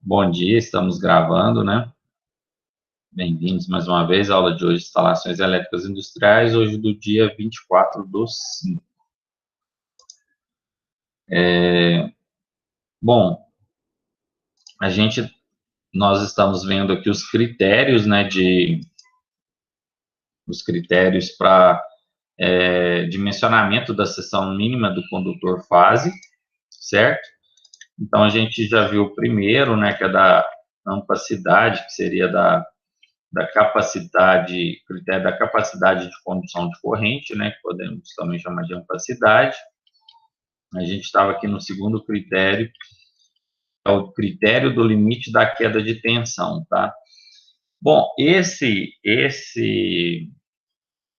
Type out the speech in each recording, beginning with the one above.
Bom dia, estamos gravando, né? Bem-vindos mais uma vez à aula de hoje, instalações elétricas industriais, hoje do dia 24/5. Bom, nós estamos vendo aqui os critérios, né, os critérios para dimensionamento da seção mínima do condutor fase, certo? Então, a gente já viu o primeiro, né, que é da ampacidade, que seria da capacidade, critério da capacidade de condução de corrente, né, que podemos também chamar de ampacidade. A gente estava aqui no segundo critério, é o critério do limite da queda de tensão, tá? Bom, esse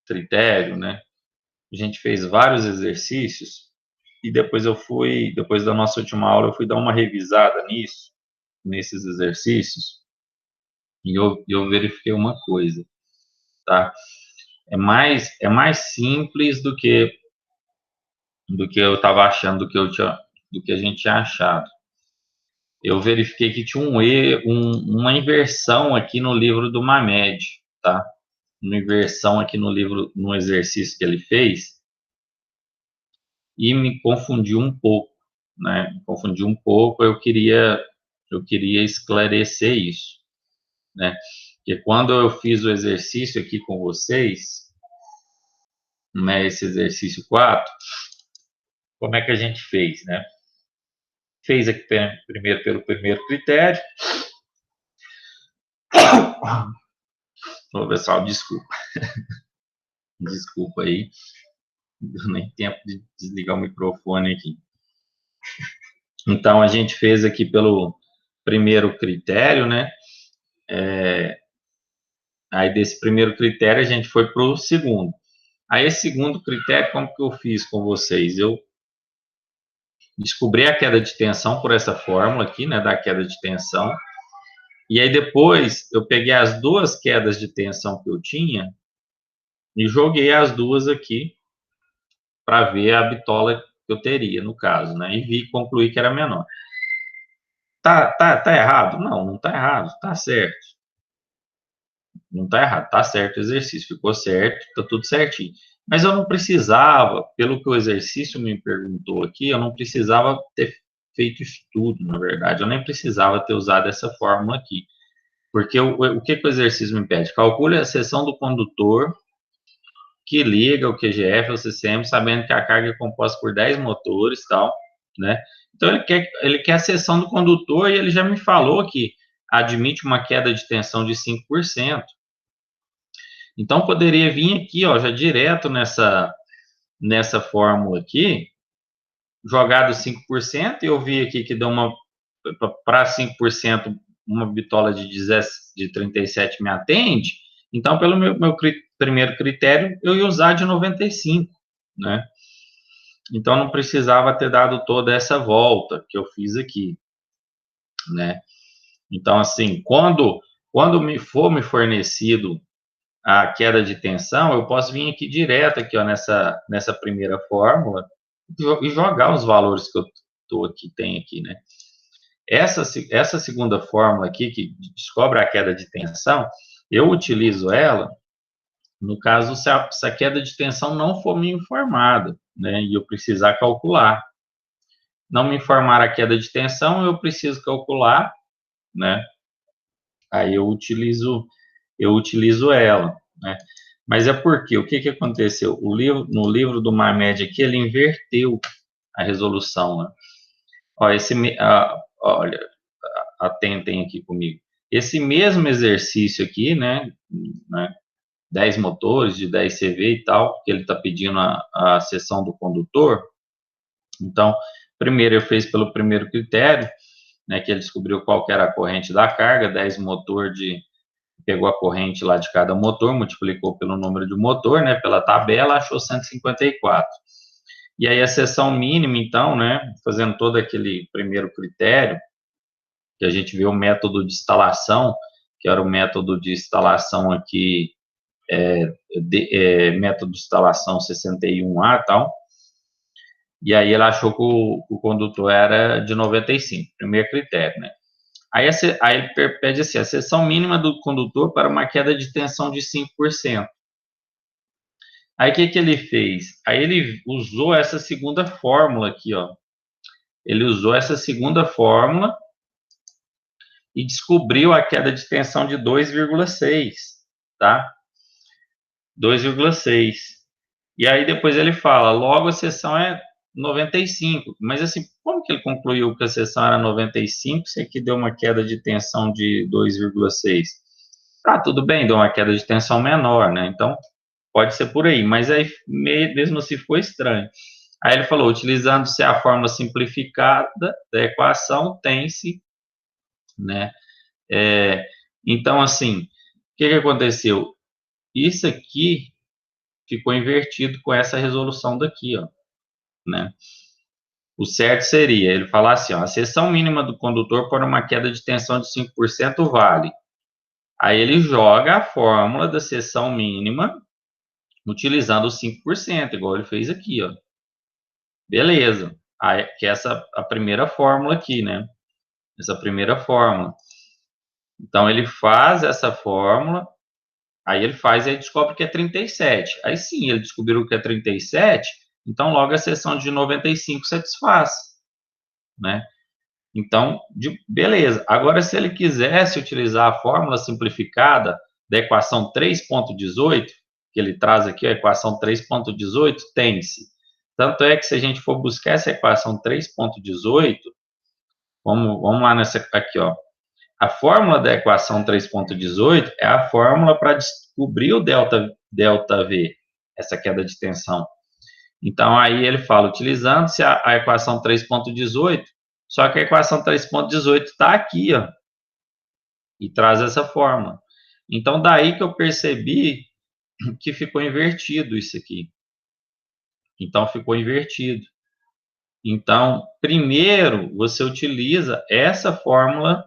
critério, né, a gente fez vários exercícios e depois da nossa última aula, eu fui dar uma revisada nesses exercícios, e eu verifiquei uma coisa, tá? É mais simples do que eu estava achando, do que a gente tinha achado. Eu verifiquei que tinha uma inversão aqui no livro do Mamed, tá? Uma inversão aqui no livro, no exercício que ele fez, e me confundiu um pouco, né? Me confundiu um pouco, eu queria esclarecer isso, né? Porque quando eu fiz o exercício aqui com vocês, né, esse exercício 4, como é que a gente fez, né? Fez aqui primeiro pelo primeiro critério. Ô, pessoal, desculpa aí, não deu nem tempo de desligar o microfone aqui. Então, a gente fez aqui pelo primeiro critério, né? Aí, desse primeiro critério, a gente foi para o segundo. Aí, esse segundo critério, como que eu fiz com vocês? Eu descobri a queda de tensão por essa fórmula aqui, né? Da queda de tensão. E aí, depois, eu peguei as duas quedas de tensão que eu tinha e joguei as duas aqui para ver a bitola que eu teria, no caso, né? E concluí que era menor. Tá errado? Não tá errado, tá certo. Não tá errado, tá certo o exercício, ficou certo, tá tudo certinho. Mas eu não precisava, pelo que o exercício me perguntou aqui, eu não precisava ter feito isso tudo, na verdade. Eu nem precisava ter usado essa fórmula aqui. Porque o que o exercício me pede? Calcule a seção do condutor que liga o QGF ao CCM, sabendo que a carga é composta por 10 motores e tal, né? Então, ele quer a seção do condutor e ele já me falou que admite uma queda de tensão de 5%. Então, poderia vir aqui, ó, já direto nessa fórmula aqui, jogado 5%, e eu vi aqui que deu para 5%, uma bitola de 37 me atende, então, pelo meu primeiro critério, eu ia usar de 95, né? Então, não precisava ter dado toda essa volta que eu fiz aqui, né? Então, assim, quando me fornecido a queda de tensão, eu posso vir aqui direto aqui, ó, nessa primeira fórmula e jogar os valores que eu tenho aqui, né? Essa segunda fórmula aqui, que descobre a queda de tensão, eu utilizo ela no caso se a queda de tensão não for me informada, né? E eu precisar calcular. Não me informar a queda de tensão, eu preciso calcular, né? Aí eu utilizo ela, né? Mas é porque o que aconteceu? No livro do Mamed aqui, ele inverteu a resolução, né? Ó, olha, atentem aqui comigo. Esse mesmo exercício aqui, né, 10 motores de 10 CV e tal, que ele está pedindo a seção do condutor. Então, primeiro eu fiz pelo primeiro critério, né, que ele descobriu qual que era a corrente da carga, 10 motor pegou a corrente lá de cada motor, multiplicou pelo número de motor, né, pela tabela, achou 154. E aí a seção mínima, então, né, fazendo todo aquele primeiro critério, que a gente vê o método de instalação, que era o método de instalação aqui, método de instalação 61A e tal, e aí ela achou que o condutor era de 95, primeiro critério, né. Aí ele pede assim, a seção mínima do condutor para uma queda de tensão de 5%. Aí o que ele fez? Aí ele usou essa segunda fórmula aqui, ó. Ele usou essa segunda fórmula e descobriu a queda de tensão de 2,6, tá? 2,6. E aí depois ele fala, logo a seção é 95. Mas assim, como que ele concluiu que a seção era 95 se aqui deu uma queda de tensão de 2,6? Ah, tudo bem, deu uma queda de tensão menor, né? Então, pode ser por aí. Mas aí, mesmo assim, ficou estranho. Aí ele falou, utilizando-se a fórmula simplificada da equação, tem-se, né? Então, assim, o que aconteceu? Isso aqui ficou invertido com essa resolução daqui, ó, né? O certo seria ele falar assim, ó, a seção mínima do condutor por uma queda de tensão de 5% vale. Aí ele joga a fórmula da seção mínima utilizando os 5%, igual ele fez aqui, ó. Beleza. Aí, que é a primeira fórmula aqui, né? Essa primeira fórmula. Então ele faz essa fórmula, aí ele faz e descobre que é 37. Aí sim, ele descobriu que é 37, então logo a seção de 95 satisfaz, né? Então, beleza. Agora, se ele quisesse utilizar a fórmula simplificada da equação 3,18, que ele traz aqui, a equação 3,18, tem-se. Tanto é que se a gente for buscar essa equação 3,18, vamos lá nessa aqui, ó. A fórmula da equação 3,18 é a fórmula para descobrir o delta V, essa queda de tensão. Então, aí ele fala, utilizando-se a equação 3,18, só que a equação 3,18 está aqui, ó, e traz essa fórmula. Então, daí que eu percebi que ficou invertido isso aqui. Então, ficou invertido. Então, primeiro, você utiliza essa fórmula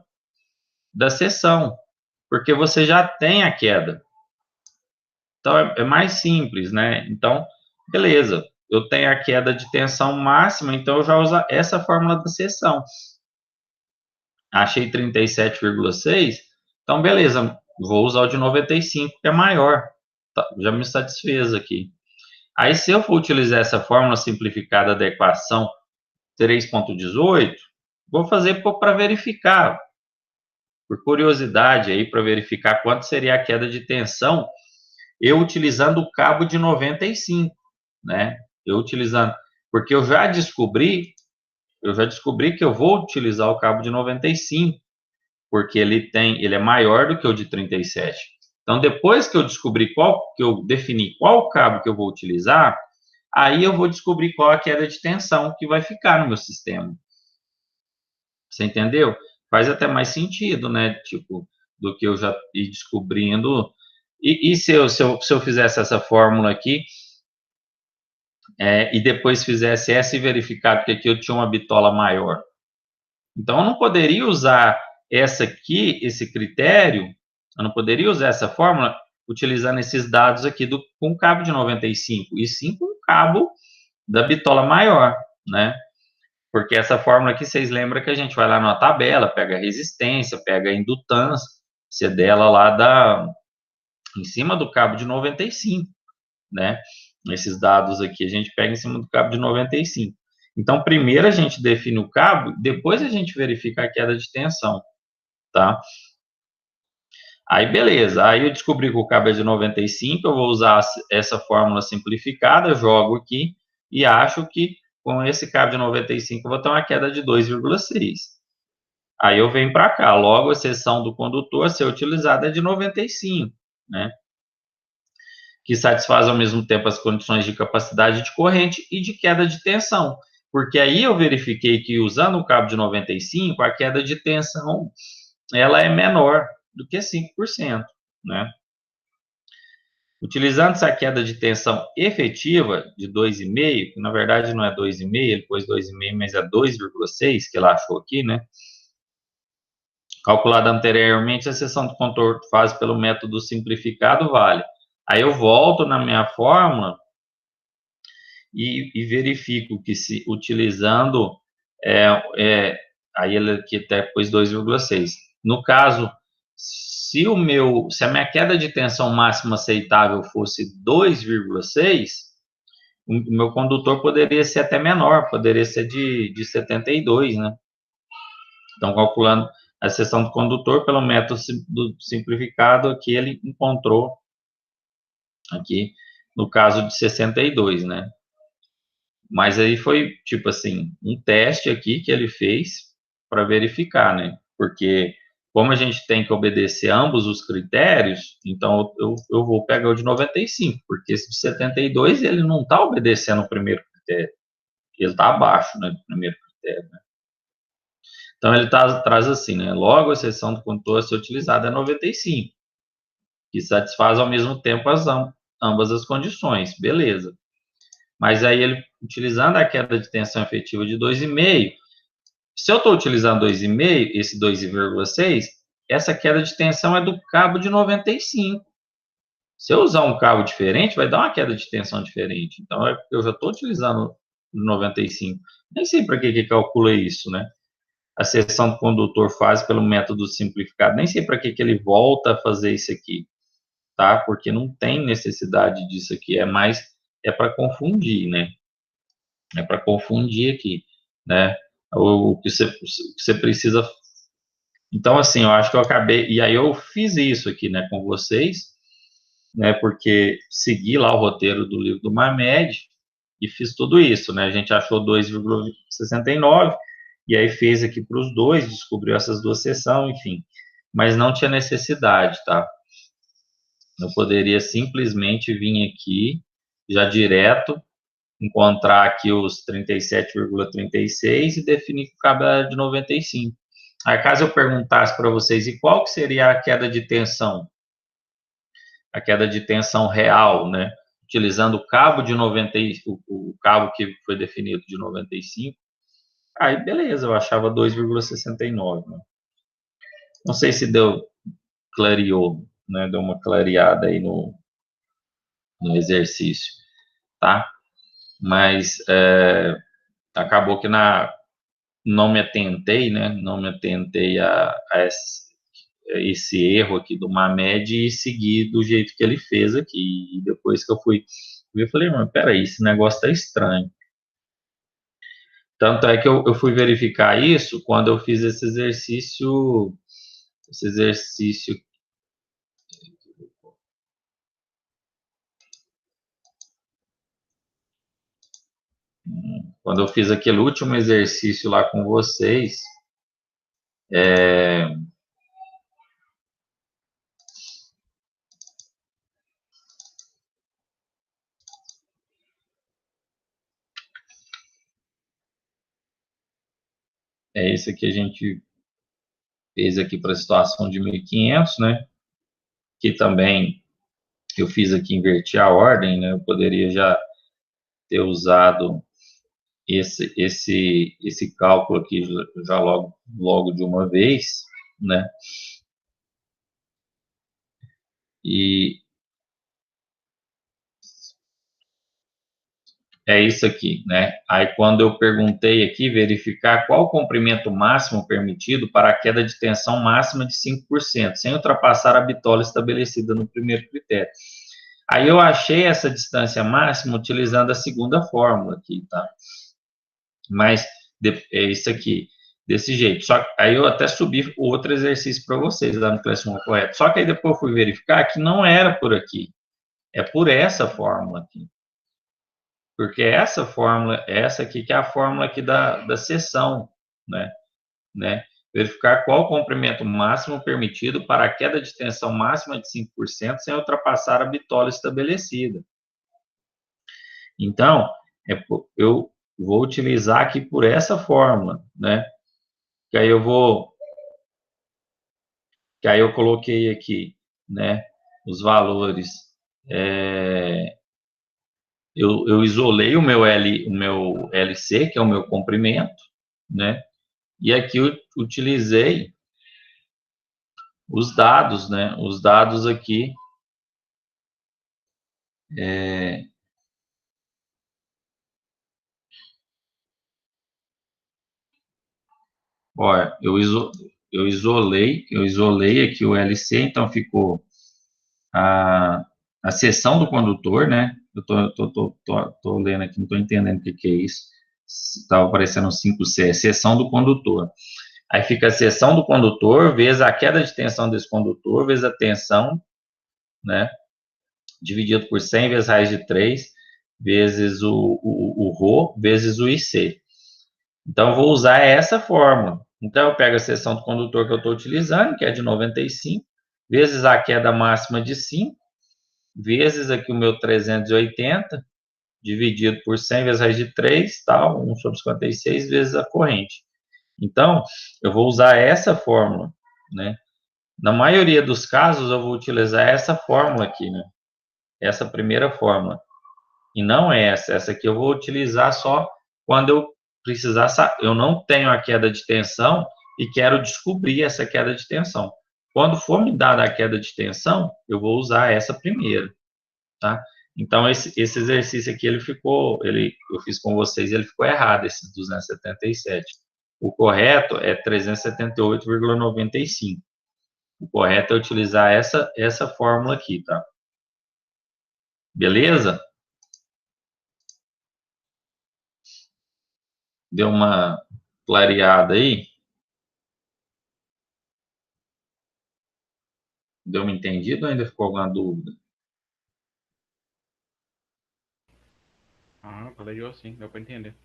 da seção, porque você já tem a queda. Então, é mais simples, né? Então, beleza, eu tenho a queda de tensão máxima, então eu já uso essa fórmula da seção. Achei 37,6, então beleza, vou usar o de 95, que é maior. Tá, já me satisfez aqui. Aí, se eu for utilizar essa fórmula simplificada da equação 3,18, vou fazer para verificar, por curiosidade aí, para verificar quanto seria a queda de tensão, eu utilizando o cabo de 95, né? Eu utilizando, porque eu já descobri que eu vou utilizar o cabo de 95, porque ele é maior do que o de 37. Então, depois que eu descobri que eu defini qual cabo que eu vou utilizar, aí eu vou descobrir qual a queda de tensão que vai ficar no meu sistema. Você entendeu? Faz até mais sentido, né? Tipo, do que eu já ir descobrindo. E se eu fizesse essa fórmula aqui, e depois fizesse essa e verificar, porque aqui eu tinha uma bitola maior. Então, eu não poderia usar esse critério, eu não poderia usar essa fórmula utilizando esses dados aqui com cabo de 95, e sim com cabo da bitola maior, né? Porque essa fórmula aqui, vocês lembram que a gente vai lá na tabela, pega a resistência, pega a indutância dela lá em cima do cabo de 95, né? Esses dados aqui a gente pega em cima do cabo de 95. Então, primeiro a gente define o cabo, depois a gente verifica a queda de tensão, tá? Aí, beleza. Aí eu descobri que o cabo é de 95, eu vou usar essa fórmula simplificada, jogo aqui e acho que com esse cabo de 95 eu vou ter uma queda de 2,6. Aí eu venho para cá, logo a seção do condutor a ser utilizada é de 95, né? Que satisfaz ao mesmo tempo as condições de capacidade de corrente e de queda de tensão. Porque aí eu verifiquei que usando o cabo de 95, a queda de tensão ela é menor do que 5%, né? Utilizando essa queda de tensão efetiva de 2,5, que na verdade não é 2,5, ele pôs 2,5, mas é 2,6 que ele achou aqui, né? Calculada anteriormente, a seção do contorno fase pelo método simplificado vale. Aí eu volto na minha fórmula e verifico que se utilizando Aí ele aqui até pôs 2,6. No caso, se a minha queda de tensão máxima aceitável fosse 2,6, o meu condutor poderia ser até menor, poderia ser de 72, né? Então, calculando a seção do condutor pelo método simplificado que ele encontrou aqui no caso de 62, né? Mas aí foi, tipo assim, um teste aqui que ele fez para verificar, né? Porque como a gente tem que obedecer ambos os critérios, então eu vou pegar o de 95, porque esse de 72 ele não está obedecendo o primeiro critério, ele está abaixo, né, do primeiro critério, né? Então ele traz assim, né? Logo a seção do condutor a ser utilizada é 95, que satisfaz ao mesmo tempo ambas as condições, beleza. Mas aí ele, utilizando a queda de tensão efetiva de 2,5, se eu estou utilizando 2,5, esse 2,6, essa queda de tensão é do cabo de 95. Se eu usar um cabo diferente, vai dar uma queda de tensão diferente. Então, eu já estou utilizando 95. Nem sei para que calcula isso, né? A seção do condutor faz pelo método simplificado. Nem sei para que ele volta a fazer isso aqui, tá? Porque não tem necessidade disso aqui. É para confundir, né? É para confundir aqui, né? O que você precisa. Então, assim, eu acho que eu acabei. E aí eu fiz isso aqui, né, com vocês, né? Porque segui lá o roteiro do livro do Mamed e fiz tudo isso, né? A gente achou 2,69 e aí fez aqui para os dois, descobriu essas duas seções, enfim. Mas não tinha necessidade, tá? Eu poderia simplesmente vir aqui, já direto, encontrar aqui os 37,36 e definir que o cabo era de 95. Aí, caso eu perguntasse para vocês, e qual que seria a queda de tensão? A queda de tensão real, né? Utilizando o cabo de 90, o cabo que foi definido de 95, aí beleza, eu achava 2,69, né? Não sei se clareou, né? Deu uma clareada aí no exercício, tá? Mas acabou que não me atentei, né? Não me atentei a esse erro aqui do Mamed e segui do jeito que ele fez aqui. E depois que eu fui ver, eu falei, mas peraí, esse negócio tá estranho. Tanto é que eu fui verificar isso quando eu fiz esse exercício, quando eu fiz aquele último exercício lá com vocês, é, é esse que a gente fez aqui para a situação de 1.500, né? Que também eu fiz aqui, inverti a ordem, né? Eu poderia já ter usado esse cálculo aqui já logo de uma vez, né? E é isso aqui, né? Aí quando eu perguntei aqui, verificar qual o comprimento máximo permitido para a queda de tensão máxima de 5%, sem ultrapassar a bitola estabelecida no primeiro critério. Aí eu achei essa distância máxima utilizando a segunda fórmula aqui, tá? Mas é isso aqui, desse jeito. Só que aí eu até subi o outro exercício para vocês lá no Classroom correto. Só que aí depois eu fui verificar que não era por aqui, é por essa fórmula aqui. Porque essa fórmula, essa aqui que é a fórmula aqui da seção, né? Verificar qual o comprimento máximo permitido para a queda de tensão máxima de 5% sem ultrapassar a bitola estabelecida. Então, eu vou utilizar aqui por essa fórmula, né? Que aí eu coloquei aqui, né? Os valores. Eu isolei o meu LC, que é o meu comprimento, né? E aqui eu utilizei os dados, né? Os dados aqui Olha, eu isolei aqui o LC, então ficou a, a seção do condutor, né? Eu tô lendo aqui, não estou entendendo o que é isso. Estava aparecendo 5C, seção do condutor. Aí fica a seção do condutor, vezes a queda de tensão desse condutor, vezes a tensão, né? Dividido por 100 vezes raiz de 3, vezes o ρ, vezes o IC. Então, eu vou usar essa fórmula. Então, eu pego a seção do condutor que eu estou utilizando, que é de 95, vezes a queda máxima de 5, vezes aqui o meu 380, dividido por 100 vezes a raiz de 3, tal, 1 sobre 56, vezes a corrente. Então, eu vou usar essa fórmula, né? Na maioria dos casos, eu vou utilizar essa fórmula aqui, né? Essa primeira fórmula. E não essa. Essa aqui eu vou utilizar só quando eu precisar. Eu não tenho a queda de tensão e quero descobrir essa queda de tensão. Quando for me dada a queda de tensão, eu vou usar essa primeira, tá? Então, esse exercício aqui, eu fiz com vocês, ele ficou errado, esse 277. O correto é 378,95. O correto é utilizar essa fórmula aqui, tá? Beleza? Deu uma clareada aí? Deu uma entendida ou ainda ficou alguma dúvida? Ah, clareou sim, deu para entender.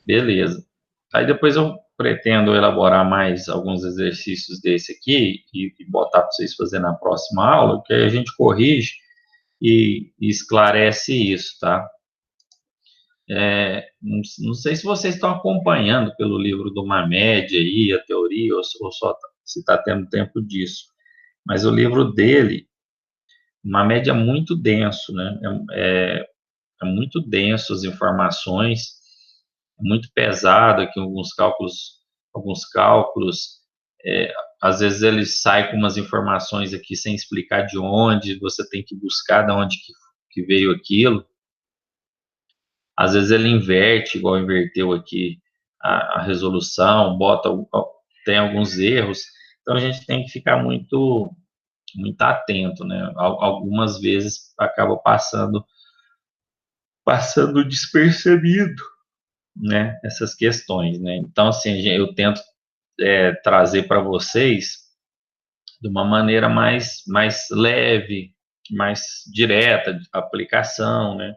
Beleza. Aí depois eu pretendo elaborar mais alguns exercícios desse aqui e botar para vocês fazerem na próxima aula, que aí a gente corrige e esclarece isso, tá? Não sei se vocês estão acompanhando pelo livro do Mamed aí, a teoria, ou só se está tendo tempo disso. Mas o livro dele, o Mamed é muito denso, né? É muito denso as informações, é muito pesado aqui alguns cálculos, é, às vezes ele sai com umas informações aqui sem explicar de onde, você tem que buscar de onde que veio aquilo. Às vezes ele inverte, igual inverteu aqui a resolução, tem alguns erros, então a gente tem que ficar muito atento, né? Algumas vezes acaba passando despercebido, né, essas questões, né? Então, assim, eu tento trazer para vocês de uma maneira mais leve, mais direta, de aplicação, né?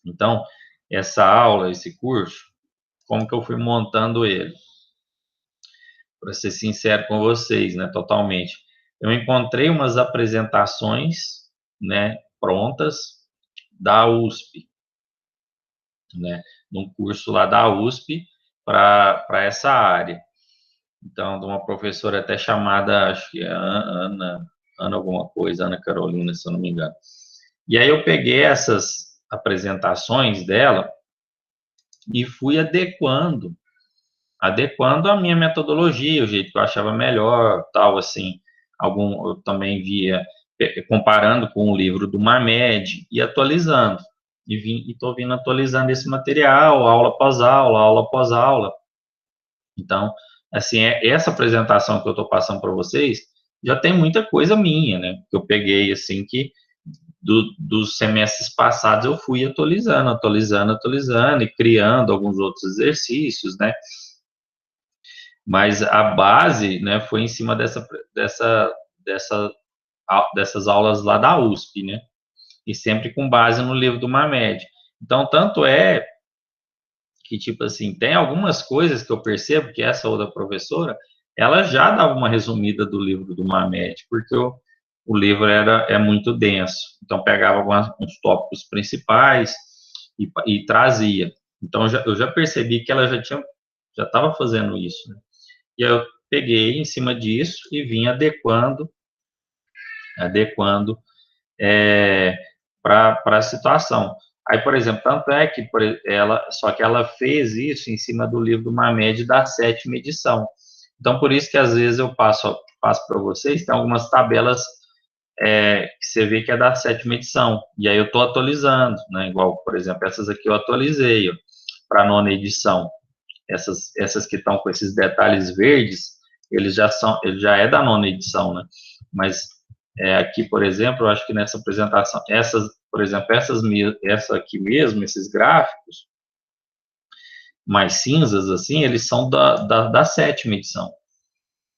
Então, essa aula, esse curso, como que eu fui montando ele? Para ser sincero com vocês, né, totalmente. Eu encontrei umas apresentações, né, prontas da USP, né, num curso lá da USP para essa área. Então, de uma professora até chamada, acho que é Ana alguma coisa, Ana Carolina, se eu não me engano. E aí eu peguei essas apresentações dela e fui adequando a minha metodologia, o jeito que eu achava melhor, tal, assim. Eu também via, comparando com o livro do Mamed e atualizando. E estou vindo atualizando esse material, aula após aula, aula após aula. Então, assim, essa apresentação que eu estou passando para vocês já tem muita coisa minha, né? Que eu peguei, assim, que dos semestres passados eu fui atualizando e criando alguns outros exercícios, né? Mas a base, né, foi em cima dessa, dessas aulas lá da USP, né? E sempre com base no livro do Mamed. Então, tanto é que, tipo assim, tem algumas coisas que eu percebo que essa outra professora, ela já dava uma resumida do livro do Mamed, porque o livro é muito denso. Então, pegava uns tópicos principais e trazia. Então, eu já percebi que ela já estava fazendo isso, né? E aí eu peguei em cima disso e vim adequando para a situação. Aí, por exemplo, tanto é que só que ela fez isso em cima do livro do Mamed da sétima edição. Então, por isso que às vezes eu passo para vocês, tem algumas tabelas que você vê que é da sétima edição. E aí eu estou atualizando, né? Igual, por exemplo, essas aqui eu atualizei para a nona edição. essas que estão com esses detalhes verdes, eles já é da nona edição, né? Mas aqui, por exemplo, eu acho que nessa apresentação, por exemplo, essa aqui mesmo, esses gráficos mais cinzas, assim, eles são da sétima edição,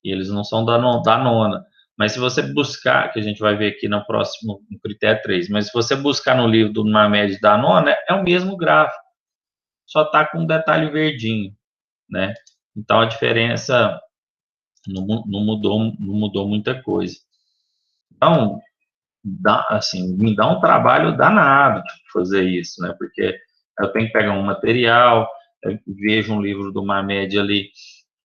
e eles não são da nona. Mas se você buscar, que a gente vai ver aqui no próximo, no critério 3, mas se você buscar no livro do Mamed da nona, é o mesmo gráfico, só está com um detalhe verdinho, né? Então a diferença não mudou muita coisa. Então, assim, me dá um trabalho danado de fazer isso, né? Porque eu tenho que pegar um material, vejo um livro do Mamed ali,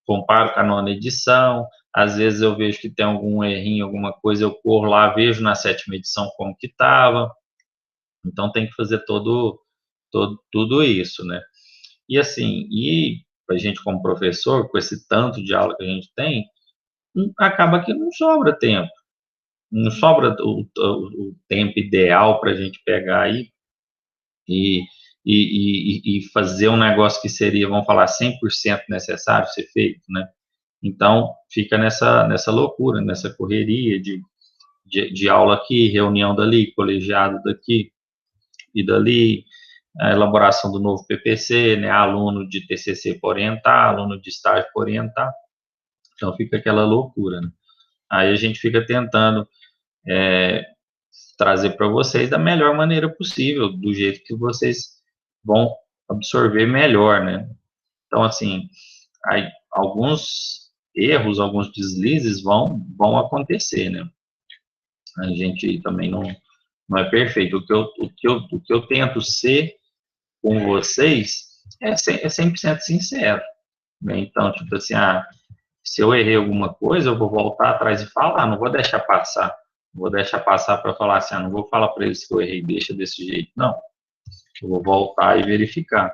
comparo com a nona edição, às vezes eu vejo que tem algum errinho, alguma coisa, eu corro lá, vejo na sétima edição como que estava, então tem que fazer tudo isso, né? E assim, a gente como professor, com esse tanto de aula que a gente tem, acaba que não sobra tempo, não sobra o tempo ideal para a gente pegar aí e, e fazer um negócio que seria, vamos falar, 100% necessário ser feito, né? Então, fica nessa loucura, nessa correria de aula aqui, reunião dali, colegiado daqui e dali, a elaboração do novo PPC, né, aluno de TCC para orientar, aluno de estágio para orientar, então fica aquela loucura, né? Aí a gente fica tentando trazer para vocês da melhor maneira possível, do jeito que vocês vão absorver melhor, né? Então, assim, aí, alguns erros, alguns deslizes vão acontecer, né? A gente também não é perfeito. O que eu tento ser com vocês é 100% sincero, né? Então, tipo assim, se eu errei alguma coisa, eu vou voltar atrás e falar, não vou deixar passar. Não vou deixar passar para falar assim, não vou falar para eles que eu errei, deixa desse jeito. Não, eu vou voltar e verificar.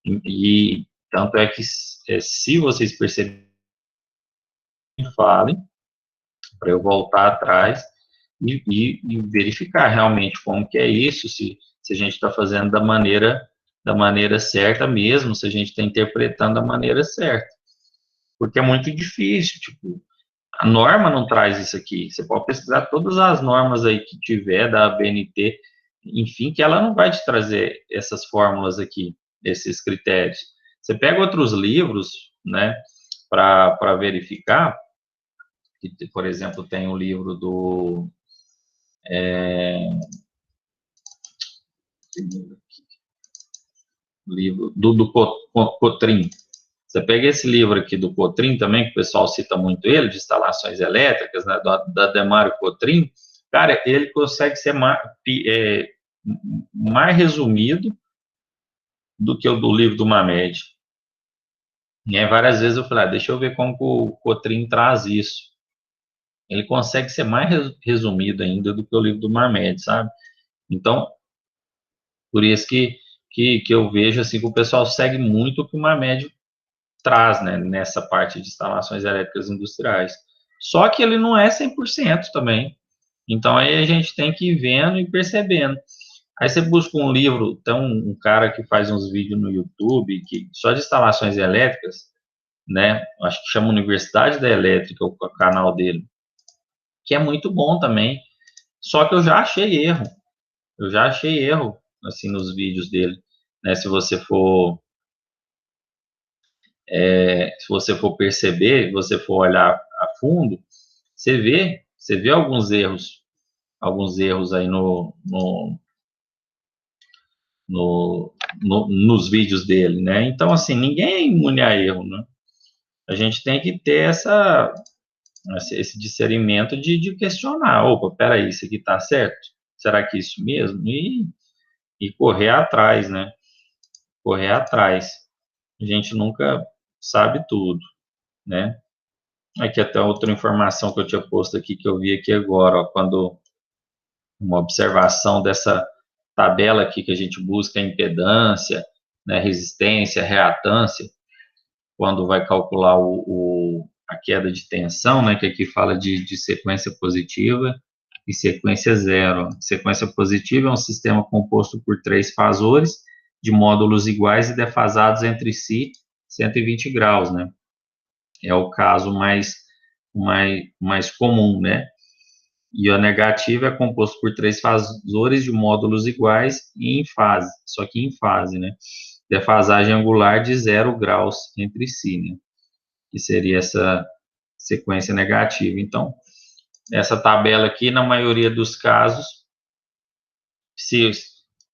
E tanto é que, se vocês perceberem, falem, para eu voltar atrás e verificar realmente como que é isso, se a gente está fazendo da maneira certa mesmo, se a gente está interpretando da maneira certa. Porque é muito difícil, tipo, a norma não traz isso aqui. Você pode pesquisar todas as normas aí que tiver da ABNT, enfim, que ela não vai te trazer essas fórmulas aqui, esses critérios. Você pega outros livros, né, para verificar, que, por exemplo, tem o livro do Cotrim. Você pega esse livro aqui do Cotrim também, que o pessoal cita muito ele, de instalações elétricas, né, da Demário Cotrim, cara, ele consegue ser mais resumido do que o do livro do Mamed. E aí, várias vezes eu falei, deixa eu ver como que o Cotrim traz isso. Ele consegue ser mais resumido ainda do que o livro do Mamed, sabe? Então, por isso que eu vejo assim que o pessoal segue muito o que o Mamed traz, né, nessa parte de instalações elétricas industriais. Só que ele não é 100% também. Então aí a gente tem que ir vendo e percebendo. Aí você busca um livro, tem um cara que faz uns vídeos no YouTube que só de instalações elétricas, né? Acho que chama Universidade da Elétrica, o canal dele, que é muito bom também. Só que eu já achei erro. Eu já achei erro assim nos vídeos dele, né? Se você for perceber, você for olhar a fundo, você vê alguns erros aí nos vídeos dele, né? Então, assim, ninguém é imune a erro, né? A gente tem que ter esse discernimento de questionar, opa, peraí, isso aqui tá certo? Será que é isso mesmo? E correr atrás, né? Correr atrás. A gente nunca sabe tudo, né? Aqui até outra informação que eu tinha posto aqui, que eu vi aqui agora, ó, quando uma observação dessa tabela aqui que a gente busca a impedância, né, resistência, reatância, quando vai calcular a queda de tensão, né, que aqui fala de sequência positiva e sequência zero. Sequência positiva é um sistema composto por 3 fasores de módulos iguais e defasados entre si, 120 graus, né? É o caso mais comum, né? E o negativo é composto por 3 fasores de módulos iguais e em fase, só que em fase, né? Defasagem angular de 0 graus entre si, né? Que seria essa sequência negativa. Então, essa tabela aqui, na maioria dos casos,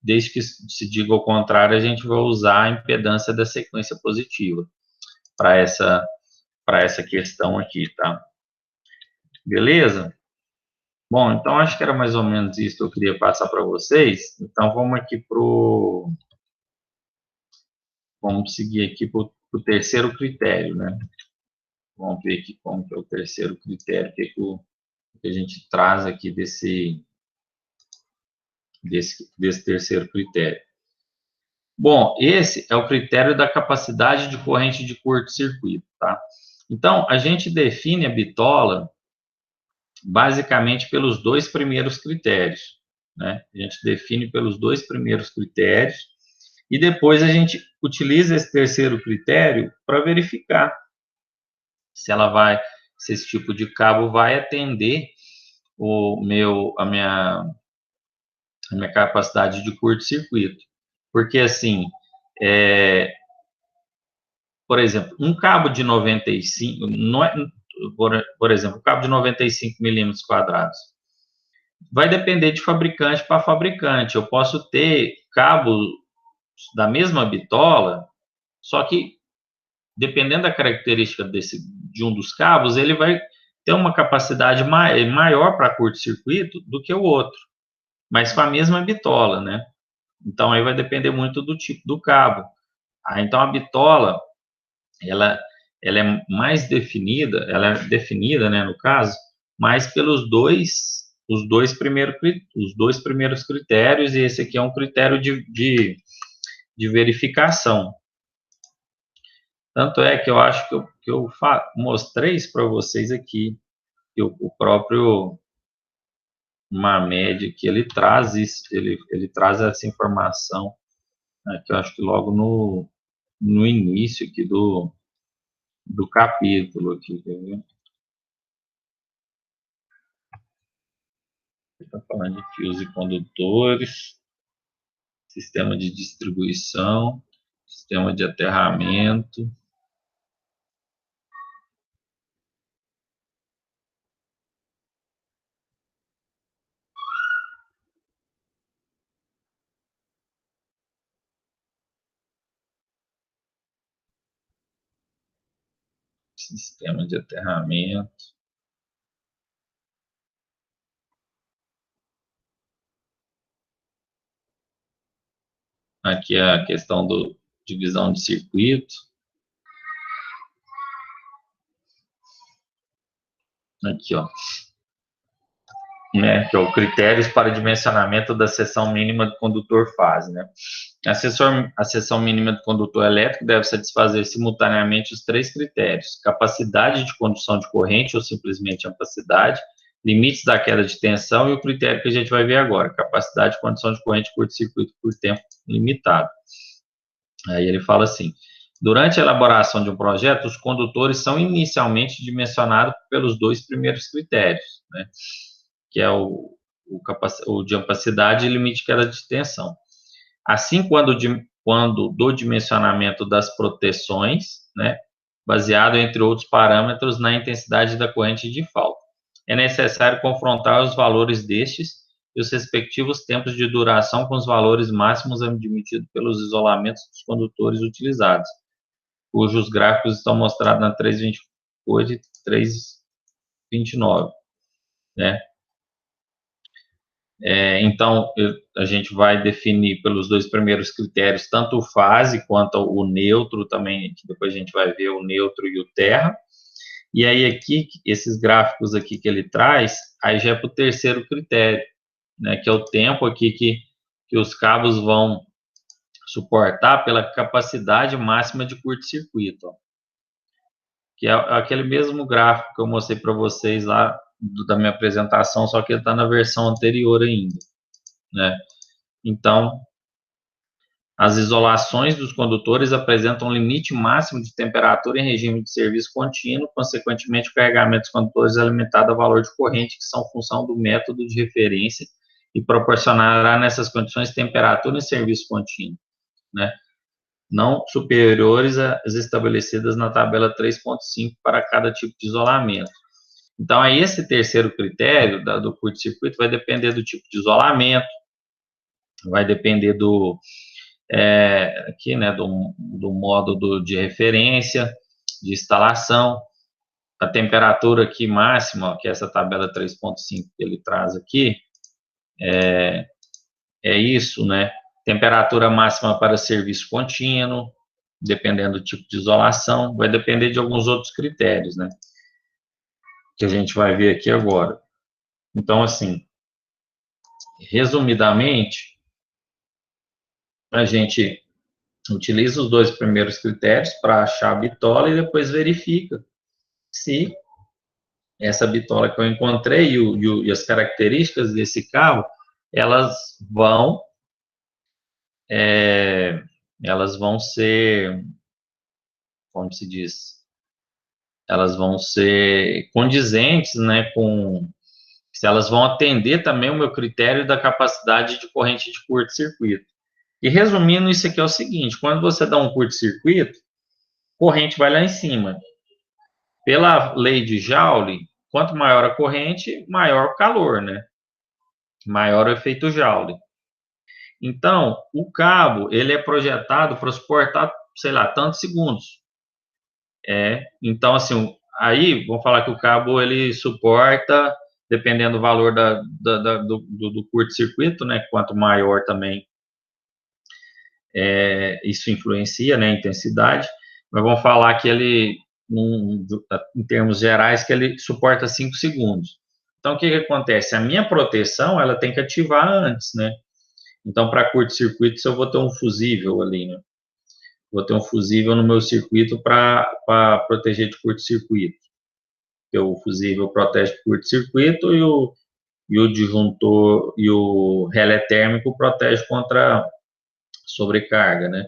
desde que se diga o contrário, a gente vai usar a impedância da sequência positiva para essa questão aqui, tá? Beleza? Bom, então acho que era mais ou menos isso que eu queria passar para vocês. Então vamos aqui vamos seguir aqui para o terceiro critério, né? Vamos ver aqui como que é o terceiro critério, o que a gente traz aqui desse terceiro critério. Bom, esse é o critério da capacidade de corrente de curto-circuito, tá? Então, a gente define a bitola basicamente pelos 2 primeiros critérios, né? A gente define pelos 2 primeiros critérios e depois a gente utiliza esse terceiro critério para verificar se esse tipo de cabo vai atender a minha capacidade de curto-circuito. Porque, assim, por exemplo, um cabo de 95, não é, por exemplo, um cabo de 95 milímetros quadrados, vai depender de fabricante para fabricante. Eu posso ter cabos da mesma bitola, só que, dependendo da característica de um dos cabos, ele vai ter uma capacidade maior para curto-circuito do que o outro, mas com a mesma bitola, né? Então, aí vai depender muito do tipo do cabo. Então, a bitola, ela é mais definida, né, no caso, mais pelos os dois primeiros critérios, e esse aqui é um critério de verificação. Tanto é que eu acho que eu mostrei isso para vocês aqui, que o próprio Mamed, que ele traz isso, ele traz essa informação, né, que eu acho que logo no início aqui do capítulo aqui, quer ver? Ele está falando de fios e condutores, sistema de distribuição, sistema de aterramento, sistema de aterramento. Aqui é a questão do divisão de circuito. Aqui, ó. Né, que é o critérios para dimensionamento da seção mínima do condutor fase, né? A seção mínima do condutor elétrico deve satisfazer simultaneamente os 3 critérios: capacidade de condução de corrente ou simplesmente ampersidade, limites da queda de tensão e o critério que a gente vai ver agora, capacidade de condução de corrente curto-circuito por tempo limitado. Aí ele fala assim: durante a elaboração de um projeto, os condutores são inicialmente dimensionados pelos 2 primeiros critérios, né? Que é o de ampersidade e limite de queda de tensão. Assim, quando do dimensionamento das proteções, né, baseado, entre outros parâmetros, na intensidade da corrente de falta. É necessário confrontar os valores destes e os respectivos tempos de duração com os valores máximos admitidos pelos isolamentos dos condutores utilizados, cujos gráficos estão mostrados na 328 e 329, né? Então, a gente vai definir pelos 2 primeiros critérios, tanto o fase quanto o neutro também, que depois a gente vai ver o neutro e o terra. E aí aqui, esses gráficos aqui que ele traz, aí já é para o terceiro critério, né, que é o tempo aqui que os cabos vão suportar pela capacidade máxima de curto-circuito, que é aquele mesmo gráfico que eu mostrei para vocês lá da minha apresentação, só que ele está na versão anterior ainda, né? Então, As isolações dos condutores apresentam um limite máximo de temperatura em regime de serviço contínuo, consequentemente, o carregamento dos condutores é limitado ao valor de corrente, que são função do método de referência, e proporcionará nessas condições temperatura em serviço contínuo, né? Não superiores às estabelecidas na tabela 3.5 para cada tipo de isolamento. Então, aí esse terceiro critério do curto-circuito vai depender do tipo de isolamento, vai depender aqui, né, do modo de referência, de instalação, a temperatura aqui máxima, ó, que é essa tabela 3.5 que ele traz aqui, é isso, né? Temperatura máxima para serviço contínuo, dependendo do tipo de isolação, vai depender de alguns outros critérios, né? Que a gente vai ver aqui agora. Então, assim, resumidamente, a gente utiliza os dois primeiros critérios para achar a bitola e depois verifica se essa bitola que eu encontrei e as características desse cabo, elas vão elas vão ser, como se diz, elas vão ser condizentes, né, se elas vão atender também o meu critério da capacidade de corrente de curto-circuito. E resumindo, isso aqui é o seguinte: quando você dá um curto-circuito, corrente vai lá em cima. Pela lei de Joule, quanto maior a corrente, maior o calor, né? Maior o efeito Joule. Então, o cabo, ele é projetado para suportar, sei lá, tantos segundos. Então, assim, aí, vamos falar que o cabo, ele suporta, dependendo do valor do curto-circuito, né? Quanto maior também, isso influencia, né? A intensidade. Mas vamos falar que ele, em termos gerais, que ele suporta 5 segundos. Então, o que acontece? A minha proteção, ela tem que ativar antes, né? Então, para curto-circuito, eu vou ter um fusível ali, né? Vou ter um fusível no meu circuito para proteger de curto-circuito. O fusível protege de curto-circuito e o disjuntor e o relé térmico protege contra sobrecarga, né?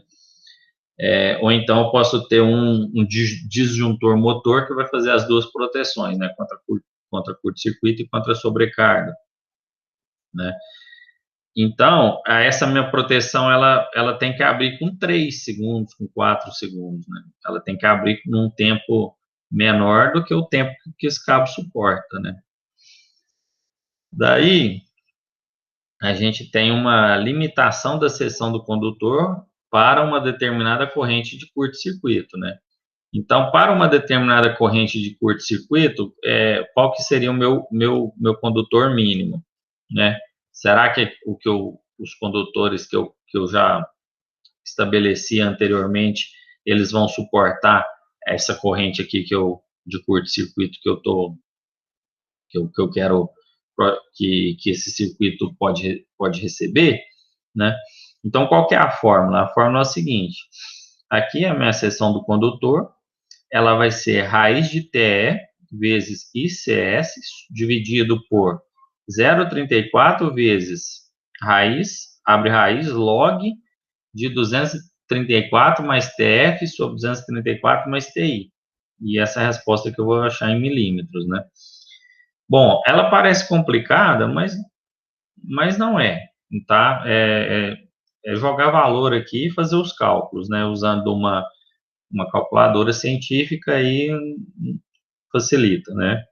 Ou então eu posso ter um disjuntor motor que vai fazer as duas proteções, né? Contra curto-circuito e contra sobrecarga, né? Então, essa minha proteção, ela tem que abrir com 3 segundos, com 4 segundos, né? Ela tem que abrir num tempo menor do que o tempo que esse cabo suporta, né? Daí, a gente tem uma limitação da seção do condutor para uma determinada corrente de curto-circuito, né? Então, para uma determinada corrente de curto-circuito, qual que seria o meu condutor mínimo, né? Será que os condutores que eu já estabeleci anteriormente, eles vão suportar essa corrente aqui de curto-circuito que eu quero que esse circuito pode receber, né? Então, qual que é a fórmula? A fórmula é a seguinte: aqui é a minha seção do condutor, ela vai ser raiz de TE vezes ICS dividido por 0,34 vezes raiz, abre raiz, log de 234 mais TF sobre 234 mais TI. E essa é a resposta que eu vou achar em milímetros, né? Bom, ela parece complicada, mas não é, tá? É jogar valor aqui e fazer os cálculos, né? Usando uma calculadora científica e facilita, né?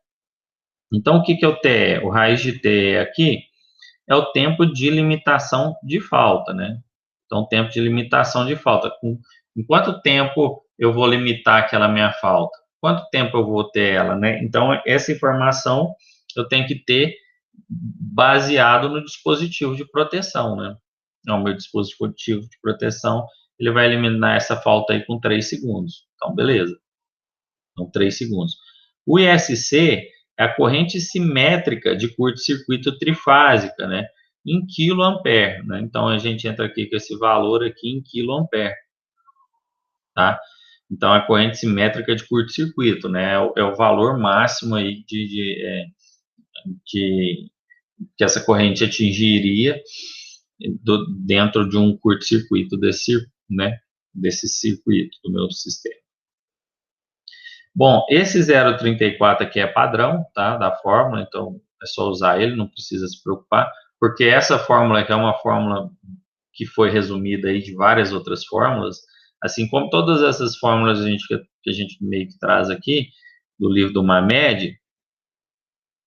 Então, o que é o TE? O raiz de TE aqui é o tempo de limitação de falta, né? Então, tempo de limitação de falta. Em quanto tempo eu vou limitar aquela minha falta? Quanto tempo eu vou ter ela, né? Então, essa informação eu tenho que ter baseado no dispositivo de proteção, né? Então, o meu dispositivo de proteção, ele vai eliminar essa falta aí com 3 segundos. Então, beleza. Então, 3 segundos. O ISC é a corrente simétrica de curto-circuito trifásica, né? Em quiloampere, né? Então, a gente entra aqui com esse valor aqui em quiloampere, tá? Então, a corrente simétrica de curto-circuito, né? É o valor máximo aí que essa corrente atingiria dentro de um curto-circuito desse circuito do meu sistema. Bom, esse 0,34 aqui é padrão, tá, da fórmula, então é só usar ele, não precisa se preocupar, porque essa fórmula aqui é uma fórmula que foi resumida aí de várias outras fórmulas, assim como todas essas fórmulas que a gente meio que traz aqui, do livro do Mamed,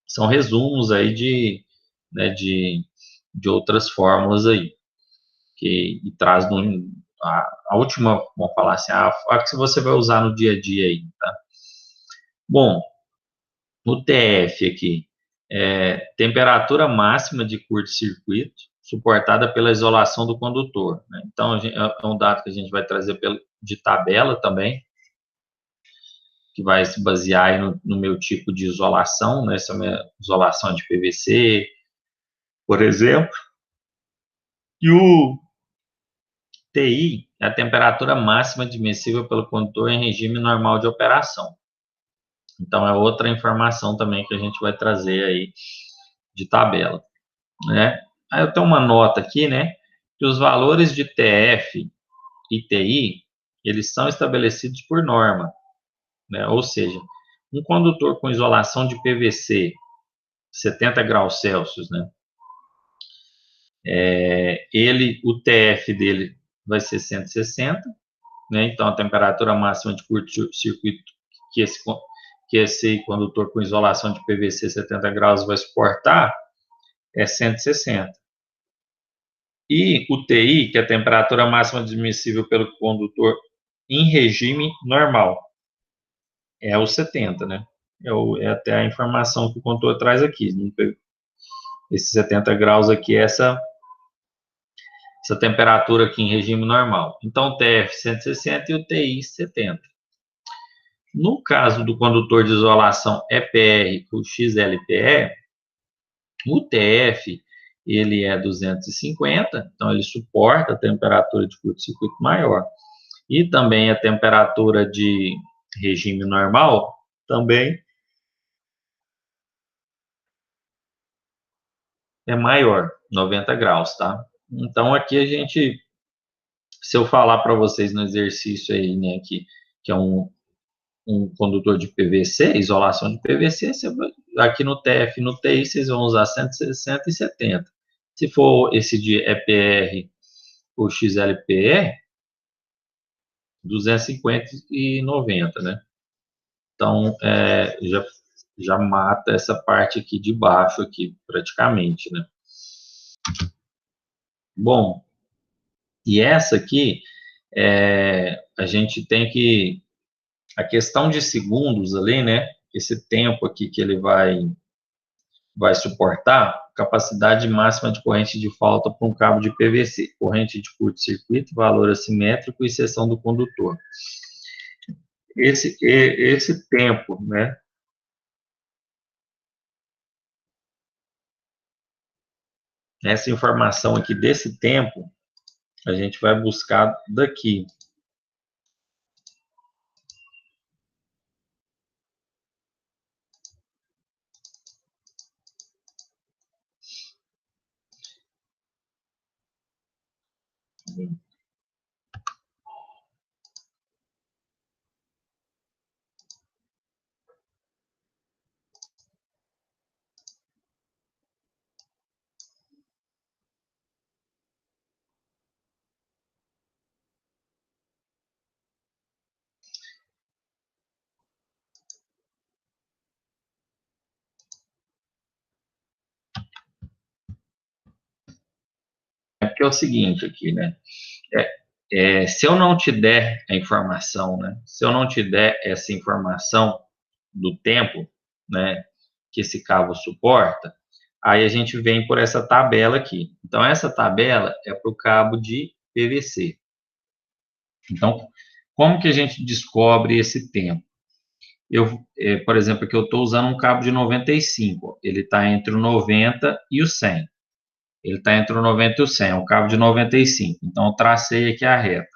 são resumos aí de outras fórmulas aí, e traz a última, vamos falar assim, a que você vai usar no dia a dia aí, tá? Bom, no TF aqui, temperatura máxima de curto-circuito, suportada pela isolação do condutor, né? Então, é um dado que a gente vai trazer de tabela também, que vai se basear aí no meu tipo de isolação, né? Essa é a minha isolação de PVC, por exemplo. E o TI é a temperatura máxima admissível pelo condutor em regime normal de operação. Então, é outra informação também que a gente vai trazer aí de tabela, né? Aí eu tenho uma nota aqui, né? Que os valores de TF e TI, eles são estabelecidos por norma, né? Ou seja, um condutor com isolação de PVC 70 graus Celsius, né? O TF dele vai ser 160, né? Então a temperatura máxima de curto-circuito que esse condutor com isolação de PVC 70 graus vai suportar é 160. E o TI, que é a temperatura máxima admissível pelo condutor em regime normal, é o 70, né? É até a informação que o condutor traz aqui. Esse 70 graus aqui é essa temperatura aqui em regime normal. Então, o TF 160 e o TI 70. No caso do condutor de isolação EPR com XLPE, o TF ele é 250, então ele suporta a temperatura de curto-circuito maior. E também a temperatura de regime normal também é maior, 90 graus, tá? Então aqui se eu falar para vocês no exercício aí, né, que é um condutor de PVC, isolação de PVC, aqui no TF e no TI vocês vão usar 160 e 70. Se for esse de EPR ou XLPE, 250 e 90, né? Então, já mata essa parte aqui de baixo, aqui, praticamente, né? Bom, e essa aqui, a gente tem que... A questão de segundos ali, né? Esse tempo aqui que ele vai suportar, capacidade máxima de corrente de falta para um cabo de PVC, corrente de curto-circuito, valor assimétrico e seção do condutor. Esse tempo, né? Essa informação aqui desse tempo, a gente vai buscar daqui. Porque é o seguinte aqui, né? Se eu não te der a informação, né? Se eu não te der essa informação do tempo, né? Que esse cabo suporta, aí a gente vem por essa tabela aqui. Então, essa tabela é para o cabo de PVC. Então, como que a gente descobre esse tempo? Por exemplo, aqui eu estou usando um cabo de 95. Ele está entre o 90 e o 100. Ele está entre o 90 e o 100, é um cabo de 95. Então, eu tracei aqui a reta.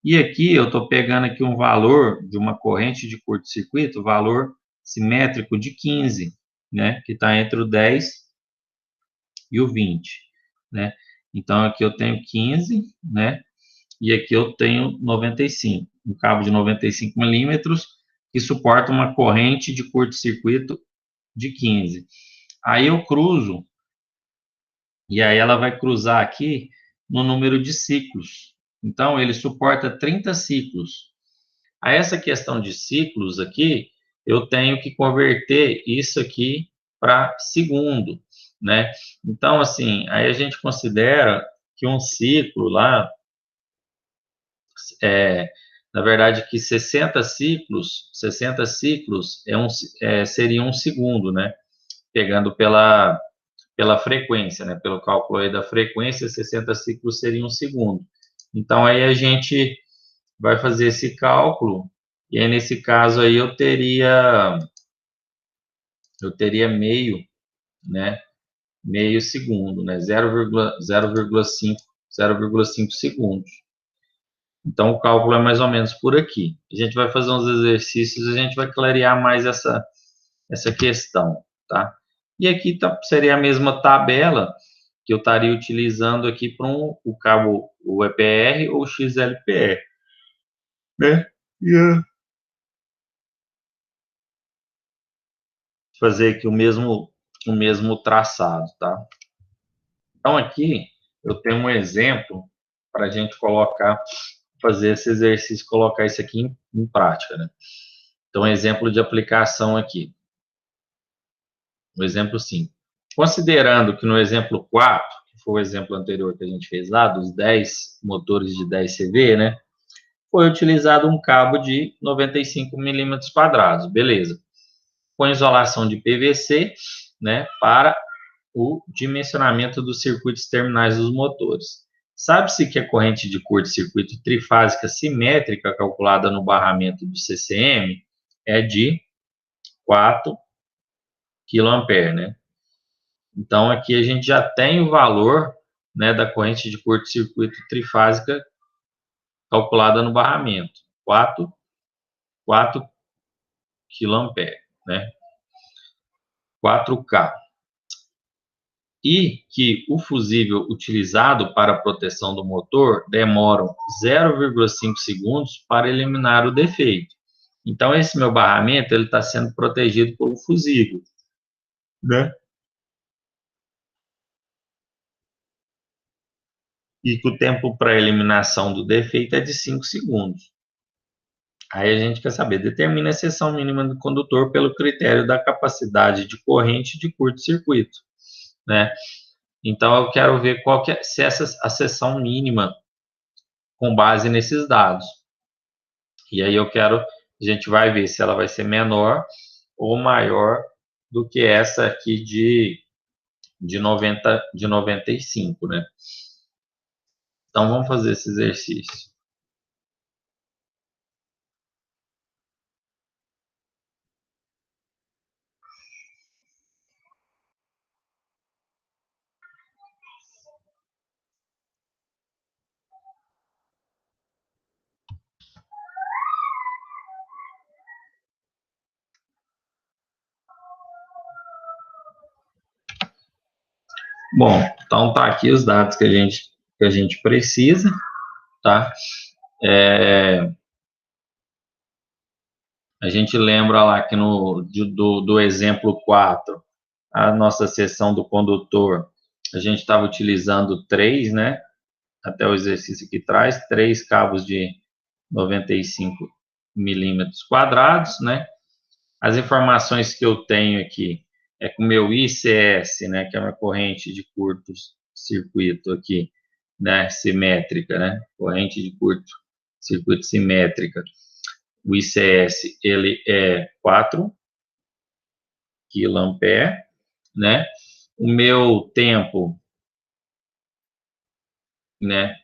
E aqui eu estou pegando aqui um valor de uma corrente de curto-circuito, valor simétrico de 15, né? Que está entre o 10 e o 20, né? Então, aqui eu tenho 15, né? E aqui eu tenho 95. Um cabo de 95 milímetros que suporta uma corrente de curto-circuito de 15. Aí eu cruzo, e aí ela vai cruzar aqui no número de ciclos. Então, ele suporta 30 ciclos. A essa questão de ciclos aqui, eu tenho que converter isso aqui para segundo, né? Então, assim, aí a gente considera que um ciclo lá, na verdade, que 60 ciclos seria um segundo, né? Pegando pela frequência, né? Pelo cálculo aí da frequência, 60 ciclos seria um segundo. Então, aí a gente vai fazer esse cálculo, e aí nesse caso aí eu teria meio, né? Meio segundo, né? 0,5 segundos. Então o cálculo é mais ou menos por aqui. A gente vai fazer uns exercícios, a gente vai clarear mais essa questão, tá? E aqui seria a mesma tabela que eu estaria utilizando aqui para o cabo o EPR ou XLPR, né? Fazer aqui o mesmo traçado, tá? Então, aqui eu tenho um exemplo para a gente fazer esse exercício, colocar isso aqui em prática, né? Então, um exemplo de aplicação aqui. Um exemplo 5. Considerando que no exemplo 4, que foi o exemplo anterior que a gente fez lá, dos 10 motores de 10 CV, né? Foi utilizado um cabo de 95 milímetros quadrados, beleza. Com isolação de PVC, né? Para o dimensionamento dos circuitos terminais dos motores. Sabe-se que a corrente de curto-circuito trifásica simétrica calculada no barramento do CCM é de 4 kA, né? Então, aqui a gente já tem o valor, né, da corrente de curto-circuito trifásica calculada no barramento, 4 kA, né? 4K. E que o fusível utilizado para a proteção do motor demora 0,5 segundos para eliminar o defeito. Então, esse meu barramento ele está sendo protegido pelo fusível, né? E que o tempo para eliminação do defeito é de 5 segundos. Aí a gente quer saber, determina a seção mínima do condutor pelo critério da capacidade de corrente de curto-circuito, né? Então, eu quero ver se essa a seção mínima com base nesses dados. E aí a gente vai ver se ela vai ser menor ou maior do que essa aqui de 95, né? Então, vamos fazer esse exercício. Bom, então tá aqui os dados que a gente precisa, tá? A gente lembra lá que do exemplo 4, a nossa seção do condutor, a gente estava utilizando 3, né? Até o exercício que traz, 3 cabos de 95 milímetros quadrados, né? As informações que eu tenho aqui é com o meu ICS, né? Que é uma corrente de curto circuito aqui, né? Simétrica, né? Corrente de curto circuito simétrica. O ICS, ele é 4 kA, né? O meu tempo, né?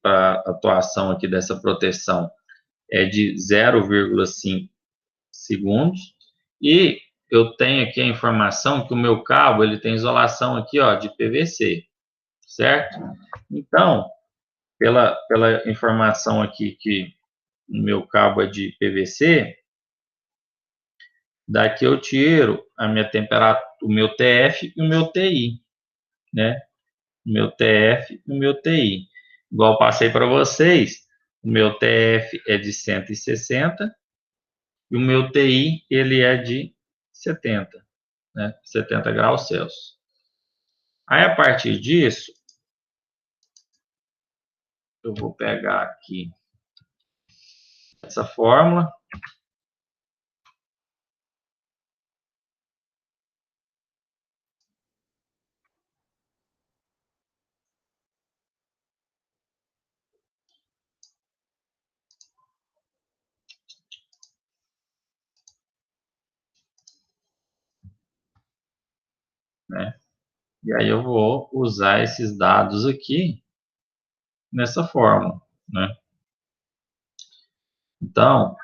Para atuação aqui dessa proteção é de 0,5 segundos. E eu tenho aqui a informação que o meu cabo ele tem isolação aqui, ó, de PVC, certo? Então, pela informação aqui que o meu cabo é de PVC, daqui eu tiro a minha temperatura, o meu TF e o meu TI, né? o meu TF e o meu TI. Igual eu passei para vocês, o meu TF é de 160 e o meu TI ele é de 70, né? 70 graus Celsius. Aí, a partir disso, eu vou pegar aqui essa fórmula, né? E aí eu vou usar esses dados aqui nessa fórmula, né? Então,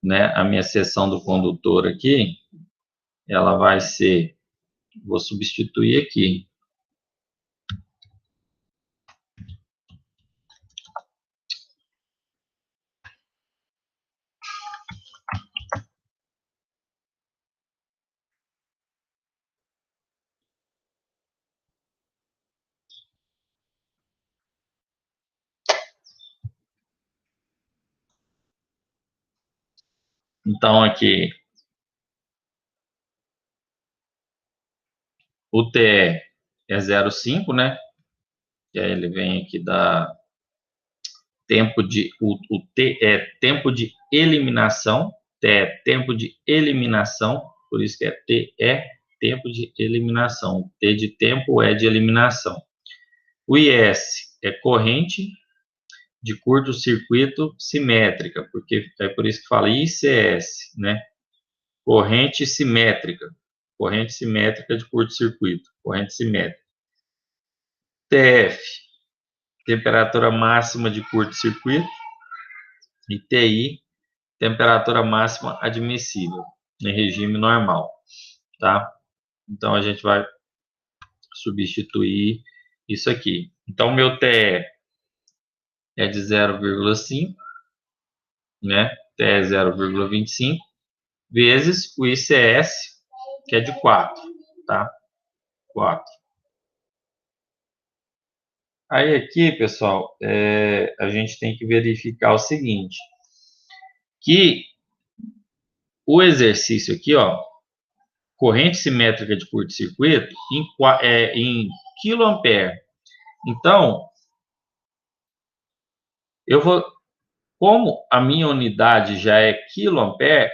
né, a minha seção do condutor aqui, ela vai ser, vou substituir aqui, então aqui, o TE é 0,5, né? E aí ele vem aqui da tempo de, o T é tempo de eliminação, T é tempo de eliminação, por isso que é T é tempo de eliminação, T de tempo é de eliminação. O IS é corrente de curto-circuito simétrica, porque é por isso que fala ICS, né? Corrente simétrica de curto-circuito, corrente simétrica. TF, temperatura máxima de curto-circuito, e TI, temperatura máxima admissível, em regime normal, tá? Então, a gente vai substituir isso aqui. Então, meu TE é de 0,5, né? TE é 0,25, vezes o ICS, que é de 4, tá? 4. Aí aqui, pessoal, a gente tem que verificar o seguinte, que o exercício aqui, ó, corrente simétrica de curto-circuito em quiloampere. Então, eu vou, como a minha unidade já é quiloampere,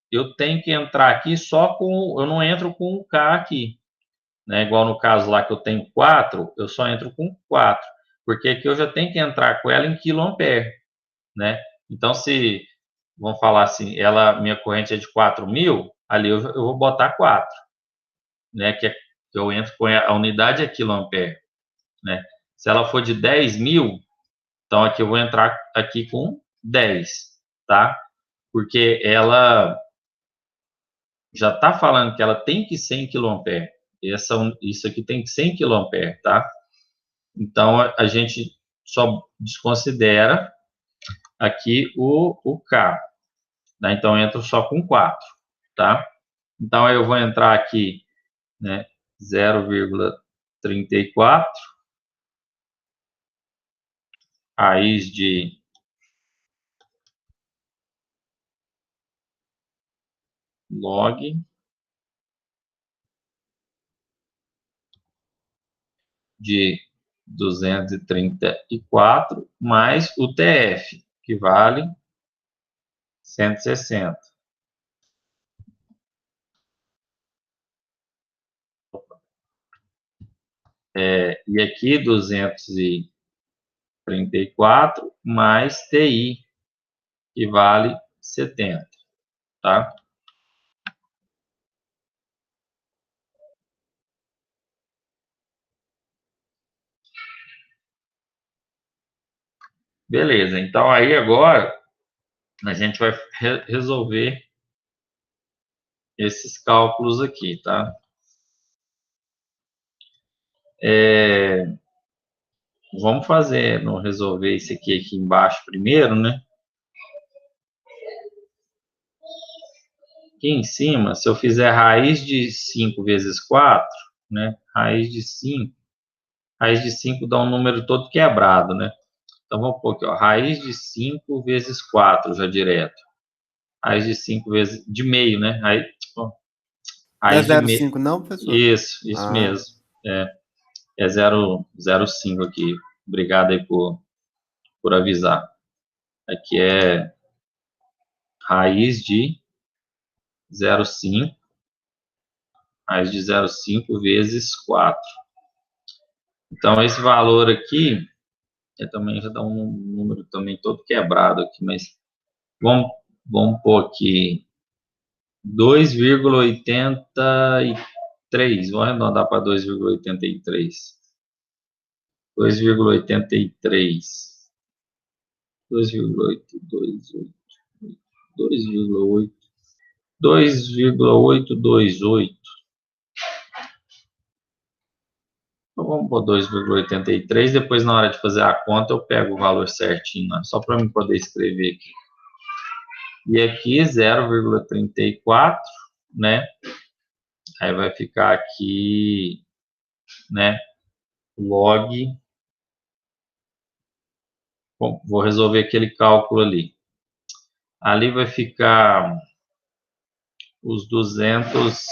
eu tenho que entrar aqui só com, eu não entro com o K aqui, né? Igual no caso lá que eu tenho 4, eu só entro com 4, porque aqui eu já tenho que entrar com ela em quiloampere, né? Então, se, vamos falar assim, minha corrente é de 4.000, ali eu vou botar 4, né? Que eu entro com a unidade é quiloampere, né? Se ela for de 10.000, então aqui eu vou entrar aqui com 10, tá? Porque ela já está falando que ela tem que ser em quiloampere. Isso aqui tem que ser em quiloampere, tá? Então a gente só desconsidera aqui o K, né? Então eu entro só com 4, tá? Então eu vou entrar aqui, né, 0,34 raiz de log de 234 mais o TF, que vale 160. E aqui 234 mais TI, que vale 70, tá? Beleza, então aí agora a gente vai resolver esses cálculos aqui, tá? Vamos resolver esse aqui embaixo primeiro, né? Aqui em cima, se eu fizer raiz de 5 vezes 4, né? Raiz de 5 dá um número todo quebrado, né? Então, vamos pôr aqui, ó, raiz de 5 vezes 4, já direto. Raiz de 5 vezes, de meio, né? Ó, Não é raiz de zero meio, cinco não, professor? isso Ah, mesmo. É 0,05 aqui. Obrigado aí por avisar. Aqui é raiz de 0,5, raiz de 0,5 vezes 4. Então, esse valor aqui, também já dá um número também todo quebrado aqui, mas vamos, vamos pôr aqui 2,83. Vou arredondar para 2,83. 2,83. 2,828. 2,828. Então, vamos por 2,83. Depois, na hora de fazer a conta, eu pego o valor certinho, né? Só para eu poder escrever aqui. E aqui 0,34, né? Aí vai ficar aqui, né? Log. Bom, vou resolver aquele cálculo ali. Ali vai ficar os 200,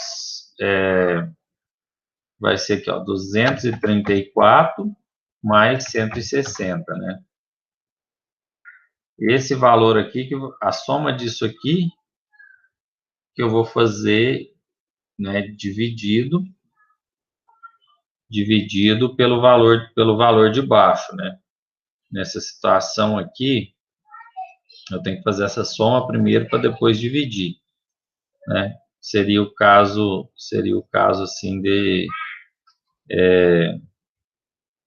vai ser aqui, ó, 234 mais 160, né? Esse valor aqui, a soma disso aqui, que eu vou fazer, né, dividido pelo valor de baixo, né? Nessa situação aqui, eu tenho que fazer essa soma primeiro para depois dividir, né? Seria o caso assim de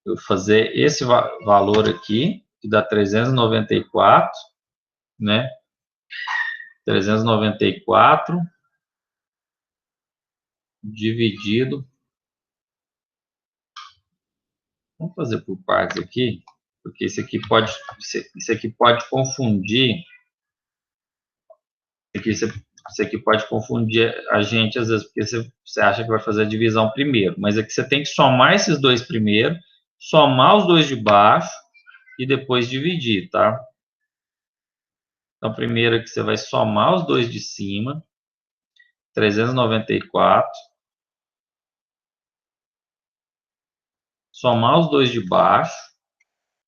eu fazer esse valor aqui, que dá 394, né? 394 dividido. Vamos fazer por partes aqui, porque isso aqui pode confundir. Isso aqui pode confundir a gente, às vezes, porque você acha que vai fazer a divisão primeiro. Mas aqui você tem que somar esses dois primeiro, somar os dois de baixo e depois dividir, tá? Então, primeiro aqui você vai somar os dois de cima, 394. Somar os dois de baixo,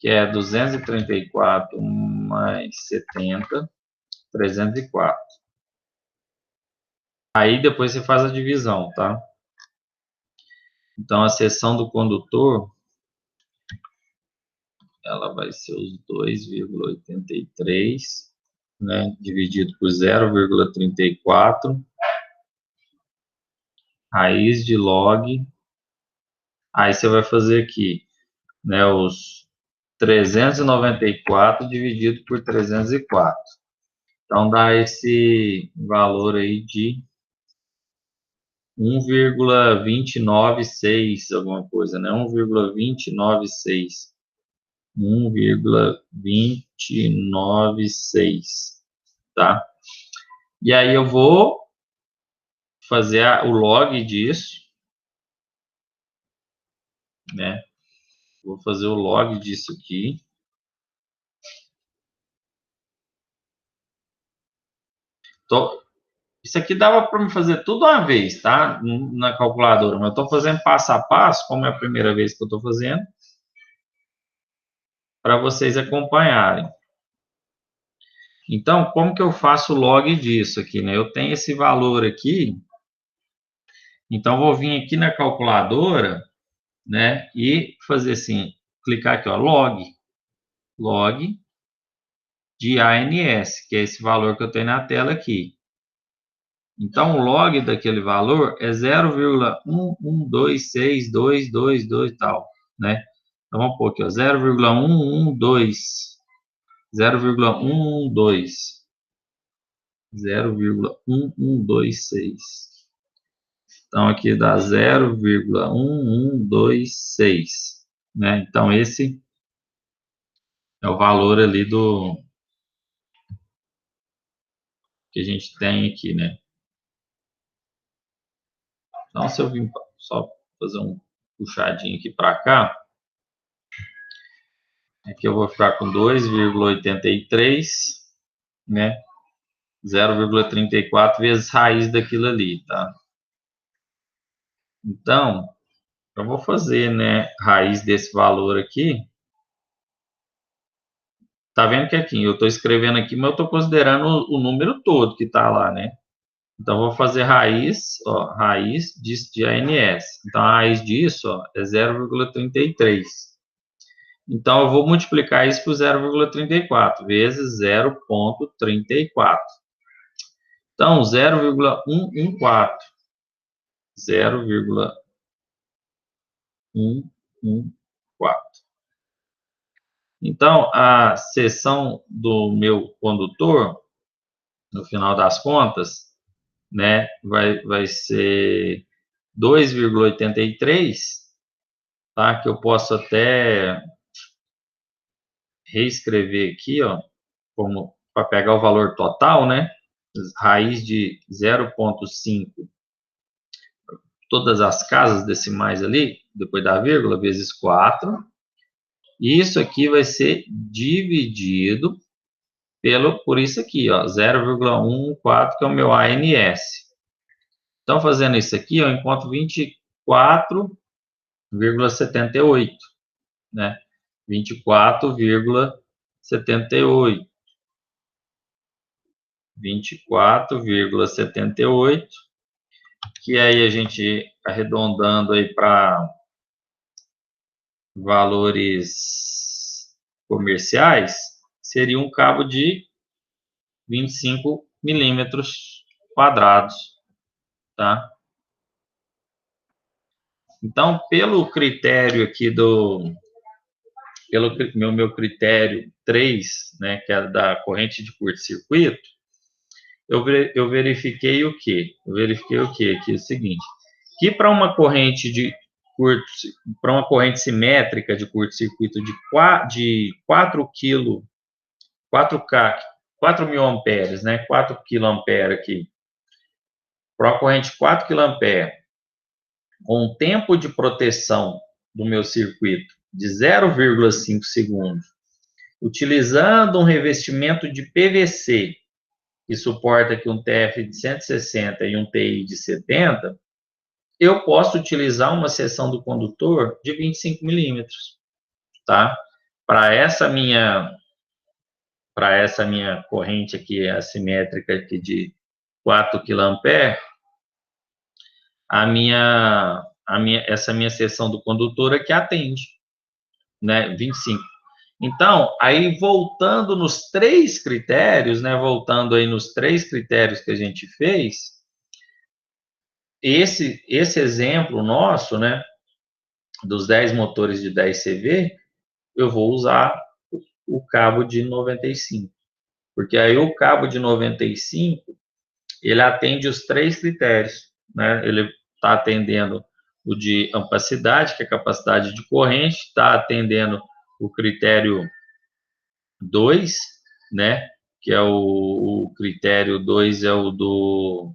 que é 234 mais 70, 304. Aí depois você faz a divisão, tá? Então, a seção do condutor, ela vai ser os 2,83, né, dividido por 0,34, raiz de log. Aí você vai fazer aqui, né, os 394 dividido por 304. Então, dá esse valor aí de 1,296, alguma coisa, né? 1,296. 1,296, tá? E aí eu vou fazer o log disso, né? Vou fazer o log disso aqui. Isso aqui dava para me fazer tudo uma vez, tá? Na calculadora, mas eu estou fazendo passo a passo, como é a primeira vez que eu estou fazendo, para vocês acompanharem. Então, como que eu faço o log disso aqui, né? Eu tenho esse valor aqui, então vou vir aqui na calculadora, né? E fazer assim, clicar aqui, ó, log de ANS, que é esse valor que eu tenho na tela aqui. Então, o log daquele valor é 0,11262222 e tal, né? Então, vamos pôr aqui, ó, 0,112, 0,112, 0,1126. Então, aqui dá 0,1126, né? Então, esse é o valor ali que a gente tem aqui, né? Então, se eu vim só fazer um puxadinho aqui para cá. Aqui eu vou ficar com 2,83, né? 0,34 vezes raiz daquilo ali, tá? Então, eu vou fazer, né, raiz desse valor aqui. Tá vendo que aqui, eu estou escrevendo aqui, mas eu estou considerando o número todo que está lá, né? Então, eu vou fazer raiz, ó, raiz de ANS. Então, a raiz disso, ó, é 0,33. Então, eu vou multiplicar isso por 0,34 vezes 0,34. Então, 0,114. 0,114. Então, a seção do meu condutor, no final das contas, né, vai ser 2,83, tá? Que eu posso até reescrever aqui, ó, como para pegar o valor total, né? Raiz de 0,5, todas as casas decimais ali, depois da vírgula, vezes 4. E isso aqui vai ser dividido por isso aqui, ó, 0,114, que é o meu ANS. Então, fazendo isso aqui, eu encontro 24,78, né? 24,78. 24,78, que aí a gente arredondando aí para valores comerciais, seria um cabo de 25 milímetros quadrados, tá? Então, pelo critério aqui pelo meu critério 3, né, que é da corrente de curto-circuito, eu verifiquei o quê? Eu verifiquei o quê? Que é o seguinte, que para uma corrente para uma corrente simétrica de curto-circuito de 4 kg, 4K, 4 mil amperes, né? 4 kA aqui. Para uma corrente de 4 kA, com um tempo de proteção do meu circuito de 0,5 segundos, utilizando um revestimento de PVC, que suporta aqui um TF de 160 e um TI de 70, eu posso utilizar uma seção do condutor de 25 milímetros, tá? Para essa minha corrente aqui assimétrica aqui de 4 kA, essa minha seção do condutor aqui atende, né? 25. Então, aí voltando nos 3 critérios, né? Voltando aí nos 3 critérios que a gente fez, esse exemplo nosso, né? Dos 10 motores de 10 CV, eu vou usar o cabo de 95. Porque aí o cabo de 95, ele atende os 3 critérios, né? Ele está atendendo o de ampacidade, que é a capacidade de corrente, está atendendo o critério 2, né? Que é o critério 2 é o do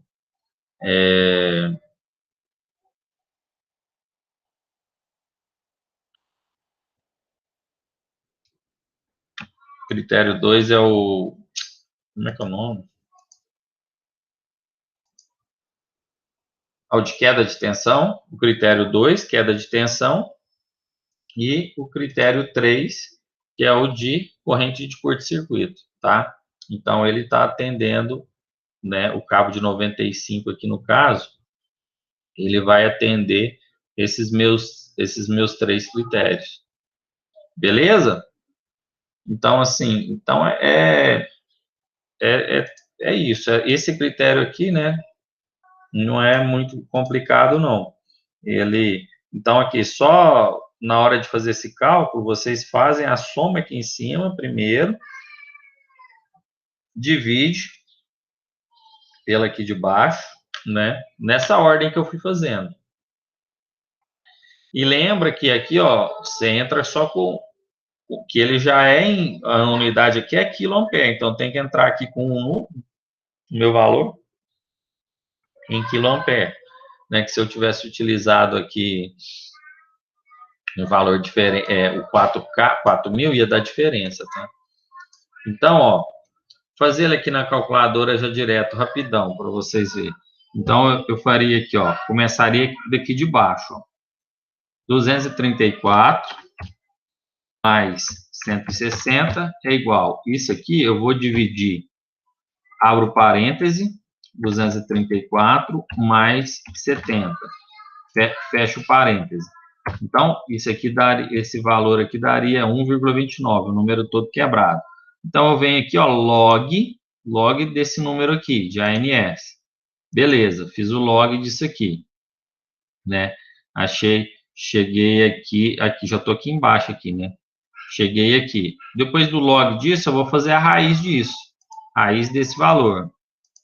critério 2 é o, como é que é o nome? É o de queda de tensão, o critério 2, queda de tensão, e o critério 3, que é o de corrente de curto-circuito, tá? Então, ele está atendendo, né, o cabo de 95 aqui no caso, ele vai atender esses meus 3 critérios. Beleza? Então, assim, então é isso. Esse critério aqui, né, não é muito complicado, não. Então, aqui, só na hora de fazer esse cálculo, vocês fazem a soma aqui em cima, primeiro, divide pela aqui de baixo, né, nessa ordem que eu fui fazendo. E lembra que aqui, ó, você entra só com o que ele já é a unidade aqui é quiloampere, então tem que entrar aqui com o meu valor em quiloampere. né, que se eu tivesse utilizado aqui um valor diferente, o 4.000 ia dar diferença, tá? Então, ó, fazer ele aqui na calculadora já direto, rapidão, para vocês verem. Então, eu faria aqui, ó, começaria daqui de baixo, ó. 234 mais 160 é igual. Isso aqui eu vou dividir, abro parêntese, 234 mais 70. Fecho parêntese. Então, isso aqui daria, esse valor aqui daria 1,29, o número todo quebrado. Então, eu venho aqui, ó, log desse número aqui, de ANS. Beleza, fiz o log disso aqui, né? Cheguei aqui, já estou aqui embaixo aqui, né? Cheguei aqui. Depois do log disso, eu vou fazer a raiz disso. Raiz desse valor.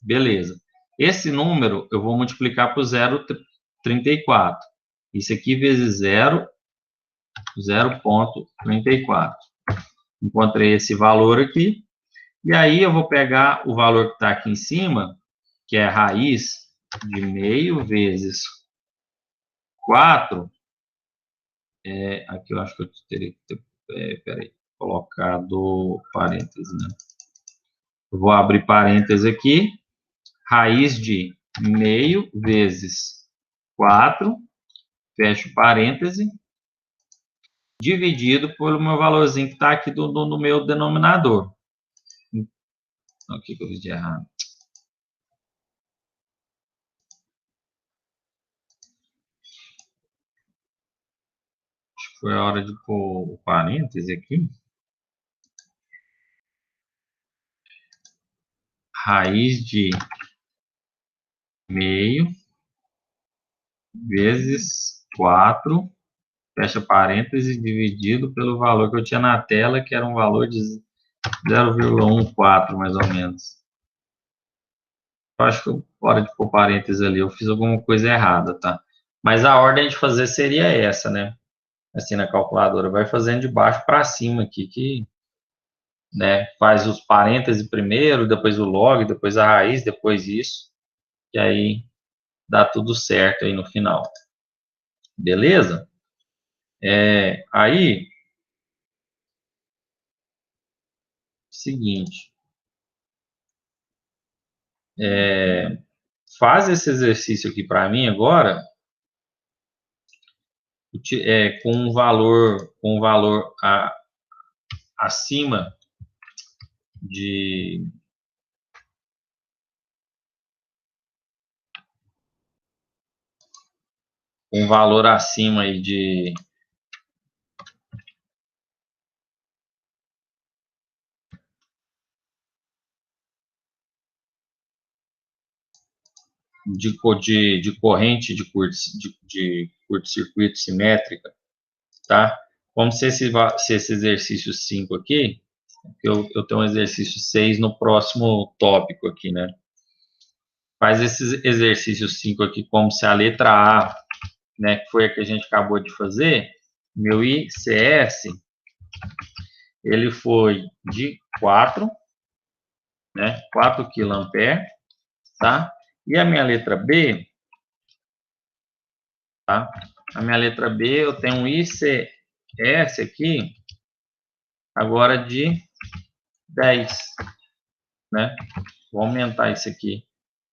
Beleza. Esse número eu vou multiplicar por 0,34. Isso aqui vezes 0,34. Encontrei esse valor aqui. E aí eu vou pegar o valor que está aqui em cima, que é a raiz de meio vezes 4. Aqui eu acho que eu teria que ter, peraí, colocado parênteses, né? Eu vou abrir parênteses aqui. Raiz de meio vezes 4, fecho parêntese, dividido pelo meu valorzinho que está aqui no meu denominador. O que eu fiz de errado? Acho que foi a hora de pôr o parêntese aqui. Raiz de meio vezes 4, fecha parêntese, dividido pelo valor que eu tinha na tela, que era um valor de 0,14, mais ou menos. Eu acho que hora de pôr parênteses ali, eu fiz alguma coisa errada, tá? Mas a ordem de fazer seria essa, né? Assim, na calculadora, vai fazendo de baixo para cima aqui, que, né, faz os parênteses primeiro, depois o log, depois a raiz, depois isso, e aí dá tudo certo aí no final. Beleza? Aí, seguinte, faz esse exercício aqui para mim agora, com um valor acima de um valor acima aí de corrente de curto-circuito simétrica, tá? Como se esse exercício 5 aqui, eu tenho um exercício 6 no próximo tópico aqui, né? Faz esse exercício 5 aqui como se a letra A, né, que foi a que a gente acabou de fazer, meu ICS, ele foi de 4, né, 4 kA, tá? E a minha letra B, tá? A minha letra B, eu tenho um ICS aqui, agora de 10, né? Vou aumentar isso aqui.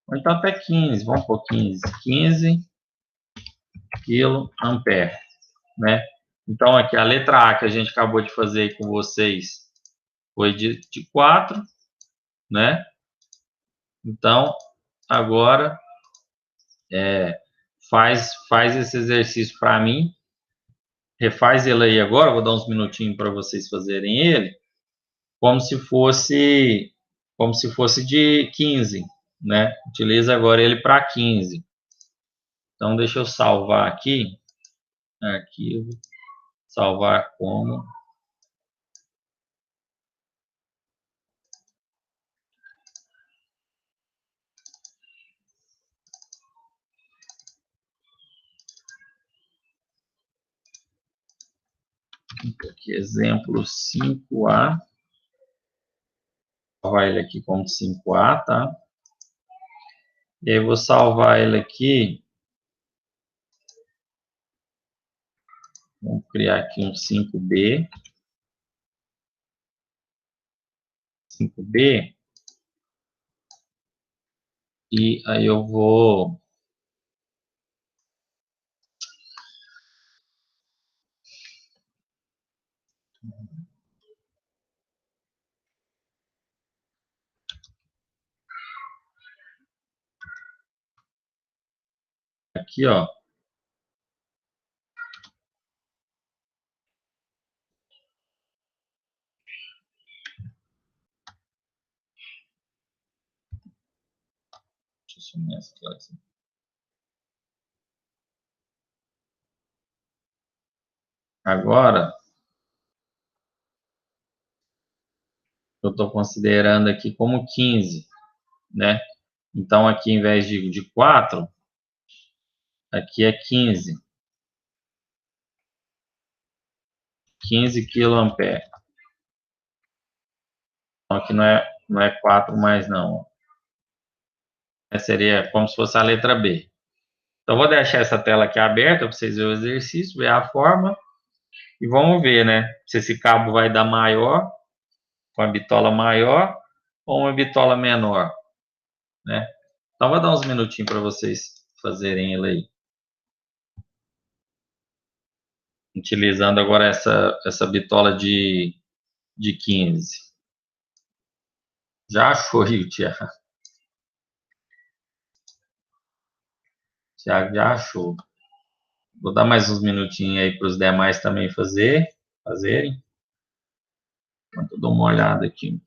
Ou então até 15, vamos por 15 kA, né? Então, aqui a letra A que a gente acabou de fazer aí com vocês foi de 4, né? Então, agora, faz esse exercício para mim, refaz ele aí agora, vou dar uns minutinhos para vocês fazerem ele, como se fosse de 15, né? Utiliza agora ele para 15. Então, deixa eu salvar aqui, arquivo, salvar como. Aqui, exemplo 5A. Vou salvar ele aqui como 5A, tá? E aí, vou salvar ele aqui criar aqui um 5B, e aí eu vou aqui, ó, deixa eu mesclar isso. Agora, eu estou considerando aqui como 15, né? Então, aqui, em vez de 4, aqui é 15 kA. Então, aqui não é 4 mais, não. Seria como se fosse a letra B. Então, vou deixar essa tela aqui aberta para vocês verem o exercício, ver a forma, e vamos ver, né? Se esse cabo vai dar maior, com a bitola maior, ou uma bitola menor, né? Então, vou dar uns minutinhos para vocês fazerem ele aí. Utilizando agora essa bitola de 15. Já achou aí o Thiago? Thiago já achou. Vou dar mais uns minutinhos aí para os demais também fazerem. Enquanto eu dou uma olhada aqui.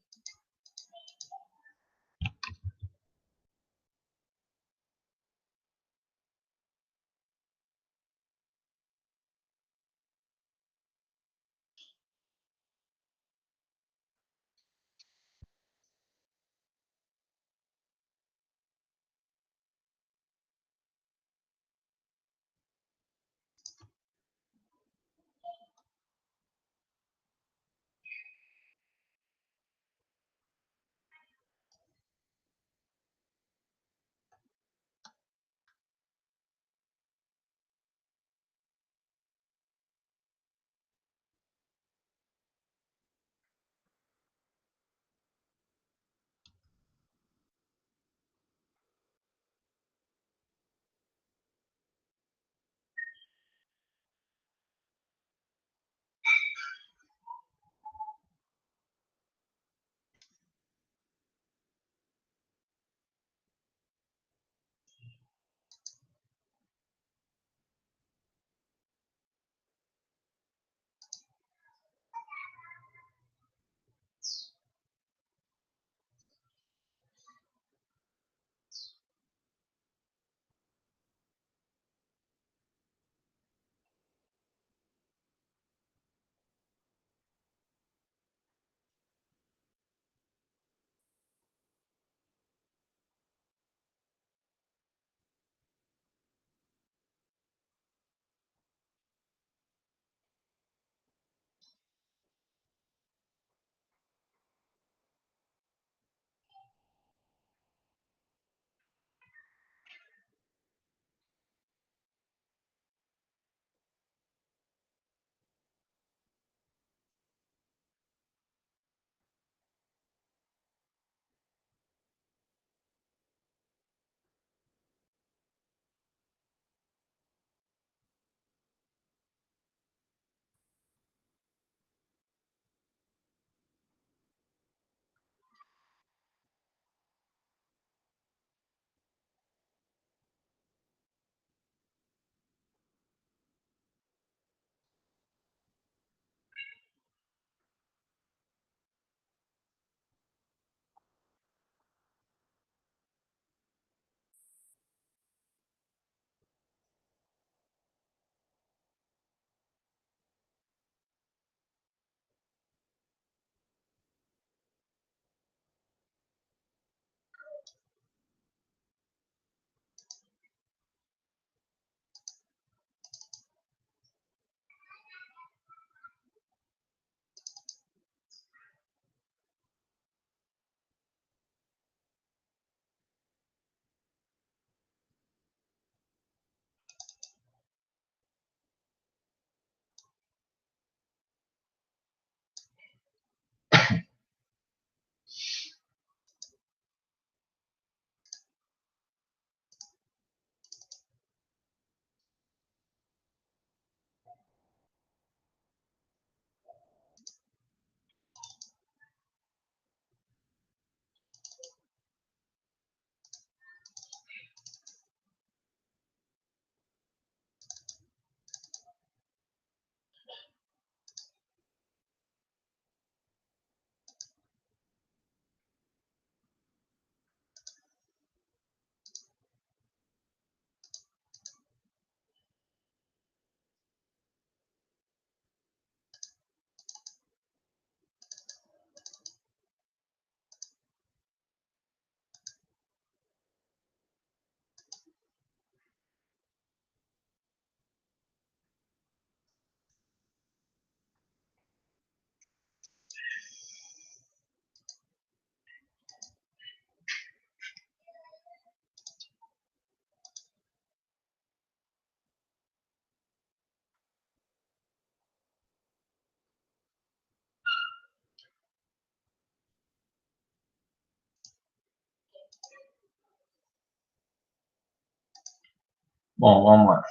Bom, vamos lá.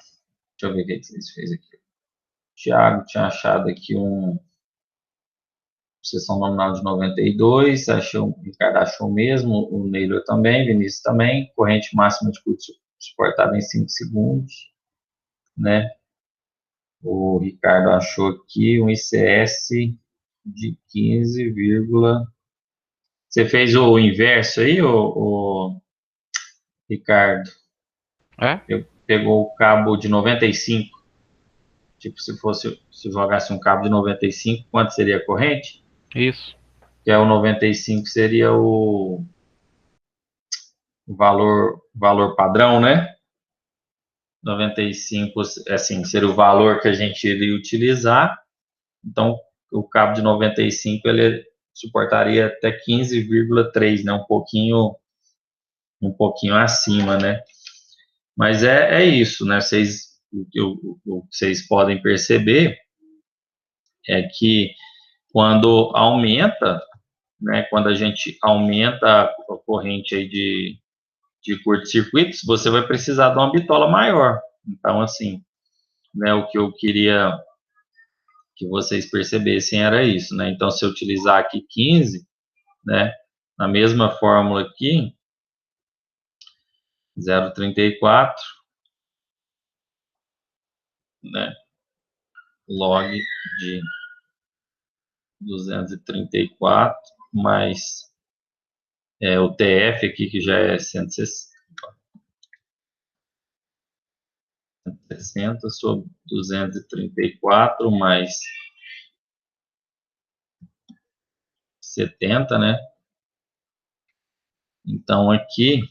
Deixa eu ver o que vocês fez aqui. Thiago tinha achado aqui seção nominal de 92, o Ricardo achou mesmo, o Neylor também, Vinícius também, corrente máxima de curto suportada em 5 segundos, né? O Ricardo achou aqui um ICS de 15, você fez o inverso aí, o Ricardo? É? Pegou o cabo de 95, tipo, se jogasse um cabo de 95, quanto seria a corrente? Isso. Que é o 95 seria o valor padrão, né? 95, assim, seria o valor que a gente iria utilizar. Então, o cabo de 95, ele suportaria até 15,3, né? Um pouquinho acima, né? Mas é isso, né? O que vocês podem perceber é que quando aumenta, né? Quando a gente aumenta a corrente aí de curto-circuitos, você vai precisar de uma bitola maior. Então, assim, né? O que eu queria que vocês percebessem era isso, né? Então, se eu utilizar aqui 15, né? Na mesma fórmula aqui, 0,34, né? Log de 234 mais o TF aqui, que já é 160 sobre 234 mais 70, né? Então, aqui,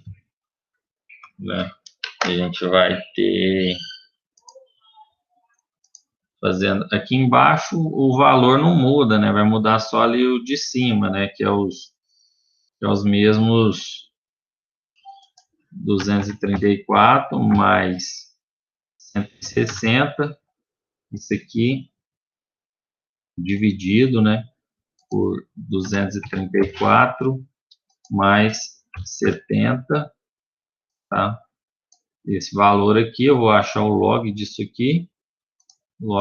né, a gente vai ter, fazendo aqui embaixo, o valor não muda, né? Vai mudar só ali o de cima, né? Que é os mesmos 234 mais 160, isso aqui, dividido, né? Por 234 mais 70, tá? Esse valor aqui, eu vou achar o log disso aqui, vou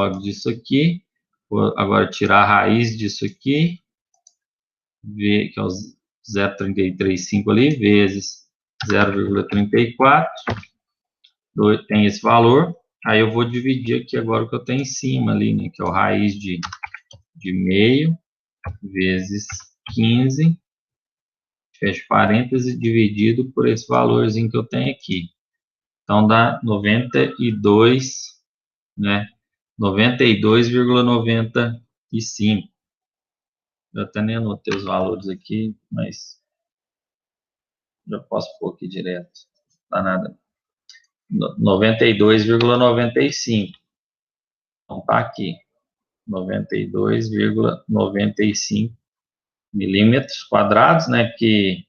agora tirar a raiz disso aqui, que é o 0,335 ali, vezes 0,34, tem esse valor, aí eu vou dividir aqui agora o que eu tenho em cima ali, né, que é o raiz de meio, vezes 15, fecha parênteses, dividido por esse valorzinho que eu tenho aqui. Então, dá 92, né? 92,95. Eu até nem anotei os valores aqui, mas já posso pôr aqui direto. Não dá nada. 92,95. Então, tá aqui. 92,95 milímetros quadrados, né? Que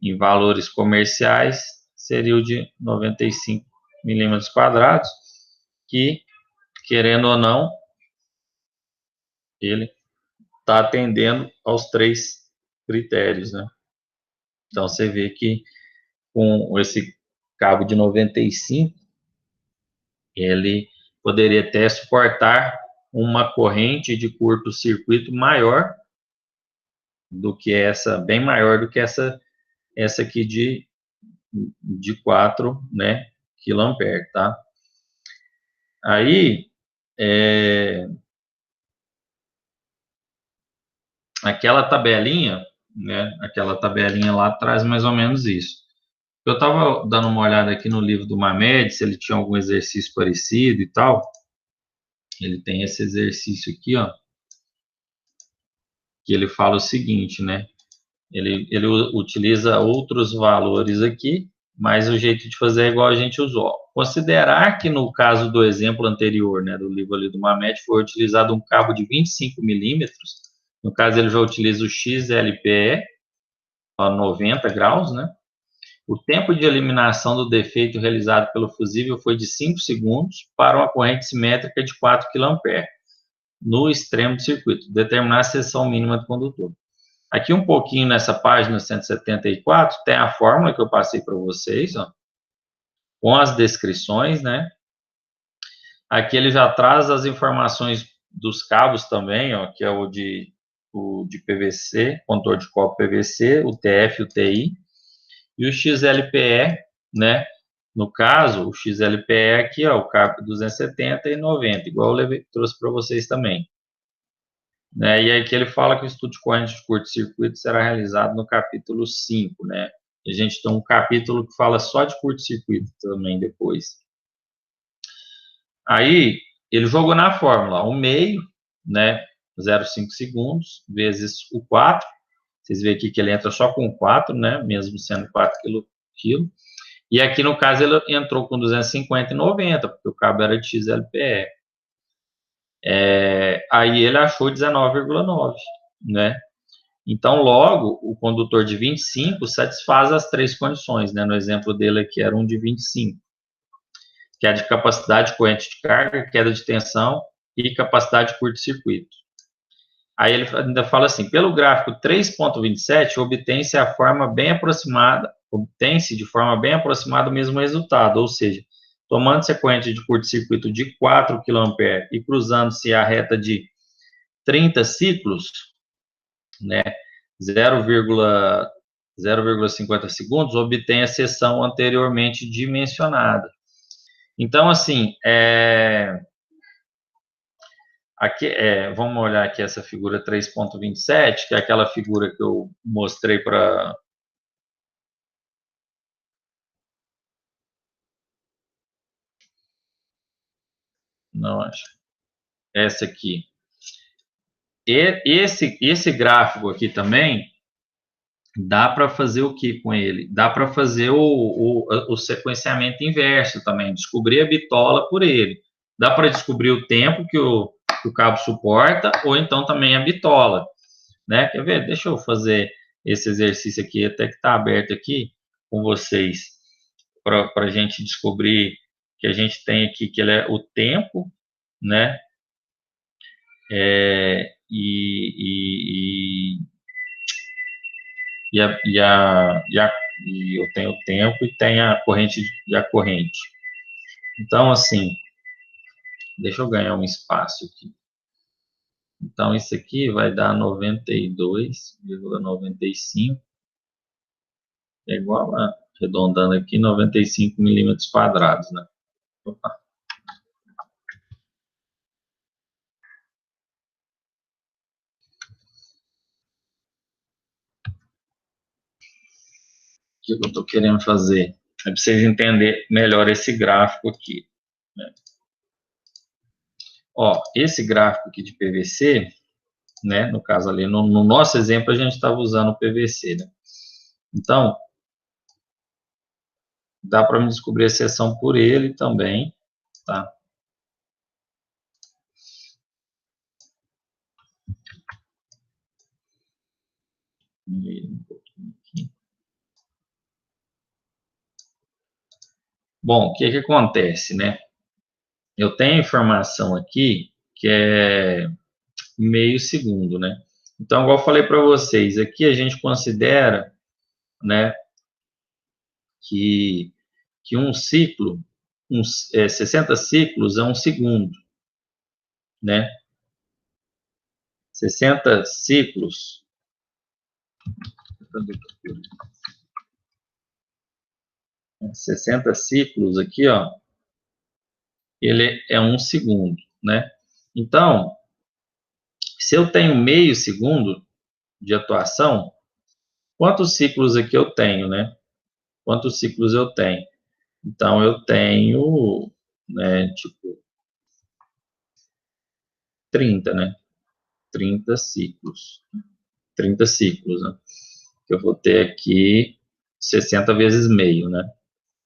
em valores comerciais seria o de 95 milímetros quadrados, que, querendo ou não, ele está atendendo aos 3 critérios, né? Então, você vê que com esse cabo de 95, ele poderia até suportar uma corrente de curto-circuito maior do que essa, bem maior do que essa aqui de 4, né, quiloampere, tá? Aí, aquela tabelinha, né, aquela tabelinha lá traz mais ou menos isso. Eu estava dando uma olhada aqui no livro do Mamed, se ele tinha algum exercício parecido e tal. Ele tem esse exercício aqui, ó, que ele fala o seguinte, né? Ele utiliza outros valores aqui, mas o jeito de fazer é igual a gente usou. Considerar que no caso do exemplo anterior, né, do livro ali do Mamed, foi utilizado um cabo de 25 milímetros. No caso, ele já utiliza o XLPE, a 90 graus, né? O tempo de eliminação do defeito realizado pelo fusível foi de 5 segundos para uma corrente simétrica de 4 kA no extremo do circuito. Determinar a seção mínima do condutor. Aqui um pouquinho nessa página 174 tem a fórmula que eu passei para vocês, ó, com as descrições, né? Aqui ele já traz as informações dos cabos também, ó, que é o de PVC, contorno de copo PVC, o TF, o TI, e o XLPE, né? No caso, o XLPE aqui, ó, o cabo 270 e 90, igual eu trouxe para vocês também. Né? E aqui ele fala que o estudo de corrente de curto-circuito será realizado no capítulo 5, né? A gente tem um capítulo que fala só de curto-circuito também depois. Aí, ele jogou na fórmula, o meio, né, 0,5 segundos, vezes o 4. Vocês veem aqui que ele entra só com 4, né, mesmo sendo 4 kg. E aqui, no caso, ele entrou com 250 e 90, porque o cabo era de XLPE. Aí ele achou 19,9, né? Então, logo, o condutor de 25 satisfaz as três condições, né? No exemplo dele aqui era um de 25, que é de capacidade corrente de carga, queda de tensão e capacidade de curto-circuito. Aí ele ainda fala assim, pelo gráfico 3.27, obtém-se de forma bem aproximada o mesmo resultado, ou seja, tomando-se a corrente de curto-circuito de 4 kA e cruzando-se a reta de 30 ciclos, né, 0,50 segundos, obtém a seção anteriormente dimensionada. Então, assim, aqui, vamos olhar aqui essa figura 3.27, que é aquela figura que eu mostrei para... Não, acho. Essa aqui. Esse gráfico aqui também, dá para fazer o que com ele? Dá para fazer o sequenciamento inverso também, descobrir a bitola por ele. Dá para descobrir o tempo que o cabo suporta, ou então também a bitola, né? Quer ver? Deixa eu fazer esse exercício aqui, até que está aberto aqui com vocês, para a gente descobrir que a gente tem aqui, que ele é o tempo, né? E eu tenho o tempo e tem a corrente e a corrente. Então, assim, deixa eu ganhar um espaço aqui. Então, isso aqui vai dar 92,95. É igual a, arredondando aqui, 95 milímetros quadrados, né? Opa. O que eu estou querendo fazer? É para vocês entenderem melhor esse gráfico aqui, né? Ó, esse gráfico aqui de PVC, né? No caso ali, no nosso exemplo, a gente estava usando o PVC, né? Então, dá para me descobrir a seção por ele também, tá? Bom, o que que acontece, né? Eu tenho informação aqui que é meio segundo, né? Então, igual eu falei para vocês, aqui a gente considera, né, que um ciclo, 60 ciclos é um segundo, né? 60 ciclos. 60 ciclos aqui, ó, ele é um segundo, né? Então, se eu tenho meio segundo de atuação, quantos ciclos aqui eu tenho, né? Quantos ciclos eu tenho? Então, eu tenho, né, tipo, 30, né? 30 ciclos. 30 ciclos, né? Eu vou ter aqui 60 vezes meio, né?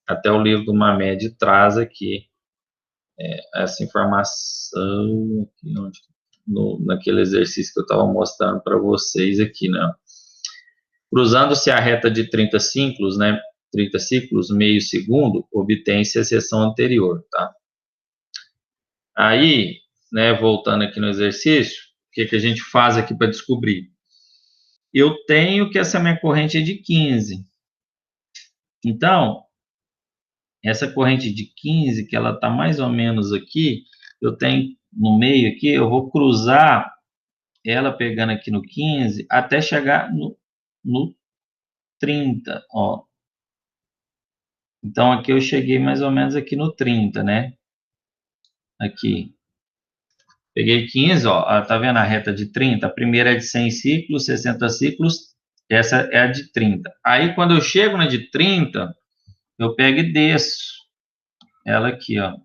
Até o livro do Mamed traz aqui essa informação aqui naquele exercício que eu estava mostrando para vocês aqui, né? Cruzando-se a reta de 30 ciclos, né? 30 ciclos, meio segundo, obtém-se a seção anterior, tá? Aí, né, voltando aqui no exercício, o que a gente faz aqui para descobrir? Eu tenho que essa minha corrente é de 15. Então, essa corrente de 15, que ela está mais ou menos aqui, eu tenho no meio aqui, eu vou cruzar ela pegando aqui no 15 até chegar no 30, ó. Então, aqui eu cheguei mais ou menos aqui no 30, né? Aqui. Peguei 15, ó, tá vendo a reta de 30? A primeira é de 100 ciclos, 60 ciclos, essa é a de 30. Aí, quando eu chego na de 30, eu pego e desço ela aqui, ó.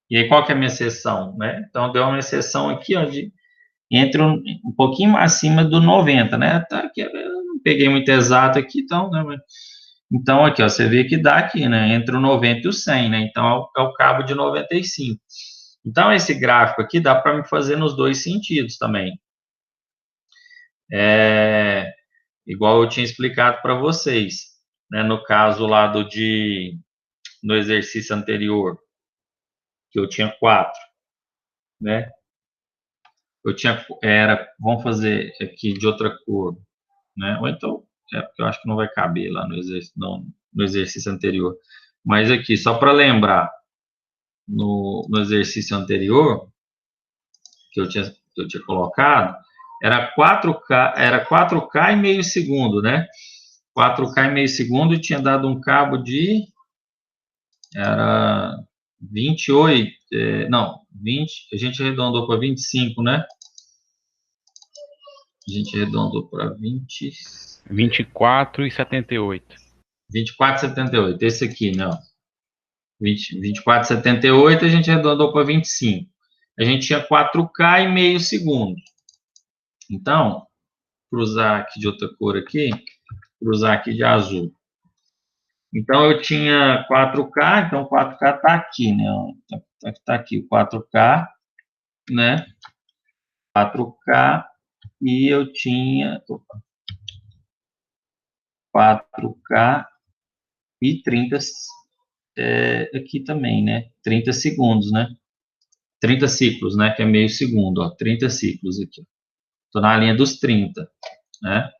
E aí, qual que é a minha seção, né? Então, deu uma seção aqui, ó, entre um pouquinho acima do 90, né? Tá, aqui, eu não peguei muito exato aqui, então, né? Então, aqui, ó, você vê que dá aqui, né? Entre o 90 e o 100, né? Então, é o cabo de 95. Então, esse gráfico aqui dá para me fazer nos dois sentidos também. Igual eu tinha explicado para vocês, né? No caso lá no exercício anterior, que eu tinha 4, né? Vamos fazer aqui de outra cor, né? Ou então, porque eu acho que não vai caber lá no exercício anterior. Mas aqui, só para lembrar, no exercício anterior, que eu tinha colocado, era 4K e meio segundo, né? 4K e meio segundo e tinha dado um cabo era 28, não, 20, a gente arredondou para 25, né? A gente arredondou para 20. 24,78. 24,78, esse aqui, né? 24,78, a gente arredondou para 25. A gente tinha 4K e meio segundo. Então, cruzar aqui de outra cor aqui, cruzar aqui de azul. Então, eu tinha 4K, então 4K está aqui, né? Está aqui o 4K, né? 4K, e eu tinha 4K e 30 aqui também, né? 30 segundos, né? 30 ciclos, né? Que é meio segundo, ó. 30 ciclos aqui. Estou na linha dos 30, né?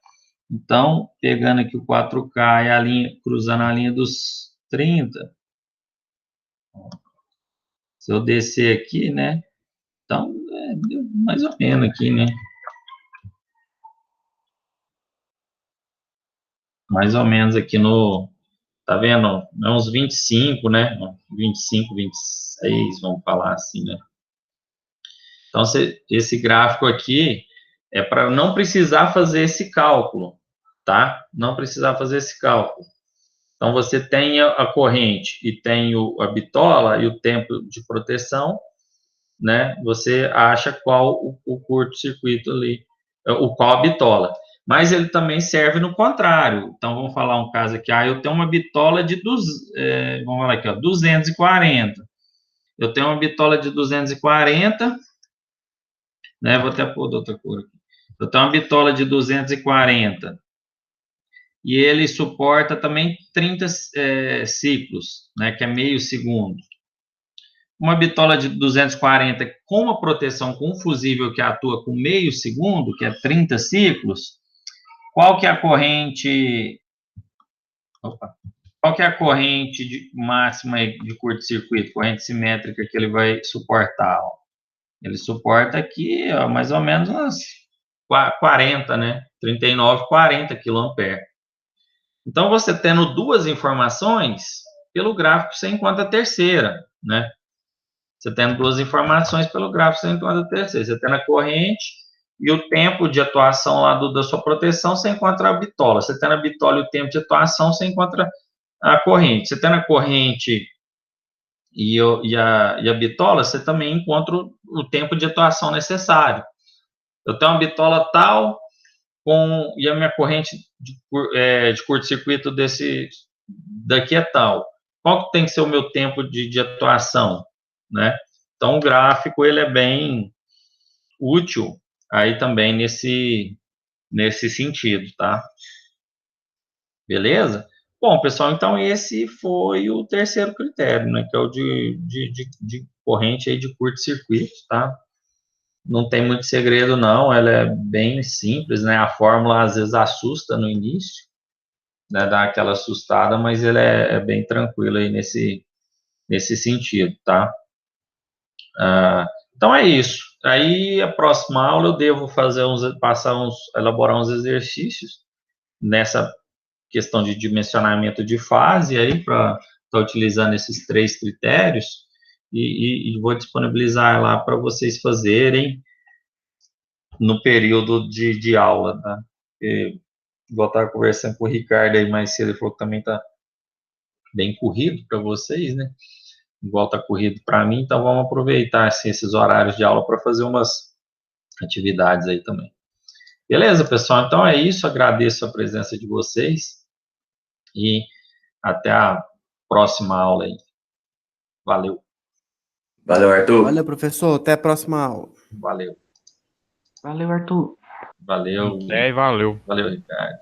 Então, pegando aqui o 4K e a linha, cruzando a linha dos 30, se eu descer aqui, né? Então, mais ou menos aqui, né? Mais ou menos aqui tá vendo? É uns 25, né? 25, 26, vamos falar assim, né? Então, esse gráfico aqui é para não precisar fazer esse cálculo, tá? Não precisar fazer esse cálculo. Então, você tem a corrente e tem a bitola e o tempo de proteção, né? Você acha qual o curto-circuito ali, qual a bitola. Mas ele também serve no contrário. Então, vamos falar um caso aqui. Eu tenho uma bitola vamos falar aqui, ó, 240. Eu tenho uma bitola de 240, né? Vou até pôr de outra cor aqui. Eu tenho uma bitola de 240 e ele suporta também 30 ciclos, né? Que é meio segundo. Uma bitola de 240 com uma proteção com fusível que atua com meio segundo, que é 30 ciclos, qual que é a corrente... Opa, qual que é a corrente máxima de curto-circuito, corrente simétrica que ele vai suportar? Ó? Ele suporta aqui, ó, mais ou menos umas 40, né? 39, 40 kA. Então, você tendo duas informações, pelo gráfico você encontra a terceira, né? Você tendo duas informações pelo gráfico, você encontra a terceira. Você tendo a corrente e o tempo de atuação lá da sua proteção, você encontra a bitola. Você tendo a bitola e o tempo de atuação, você encontra a corrente. Você tendo a corrente e a bitola, você também encontra o tempo de atuação necessário. Eu tenho uma bitola tal, e a minha corrente de curto-circuito daqui é tal. Qual que tem que ser o meu tempo de atuação, né? Então, o gráfico, ele é bem útil aí também nesse sentido, tá? Beleza? Bom, pessoal, então esse foi o terceiro critério, né? Que é o de corrente aí de curto-circuito, tá? Não tem muito segredo, não. Ela é bem simples, né? A fórmula, às vezes, assusta no início, né, dar aquela assustada, mas ele é bem tranquilo aí nesse sentido, tá? Então é isso. Aí a próxima aula eu devo elaborar uns exercícios nessa questão de dimensionamento de fase aí para estar utilizando esses 3 critérios e vou disponibilizar lá para vocês fazerem no período de aula, tá? E vou estar conversando com o Ricardo aí mais cedo, ele falou que também está bem corrido para vocês, né? Igual tá corrido para mim, então vamos aproveitar assim, esses horários de aula para fazer umas atividades aí também. Beleza, pessoal? Então é isso, agradeço a presença de vocês e até a próxima aula aí. Valeu. Valeu, Arthur. Valeu, professor. Até a próxima aula. Valeu. Valeu, Arthur. Valeu. Valeu. Valeu, Ricardo.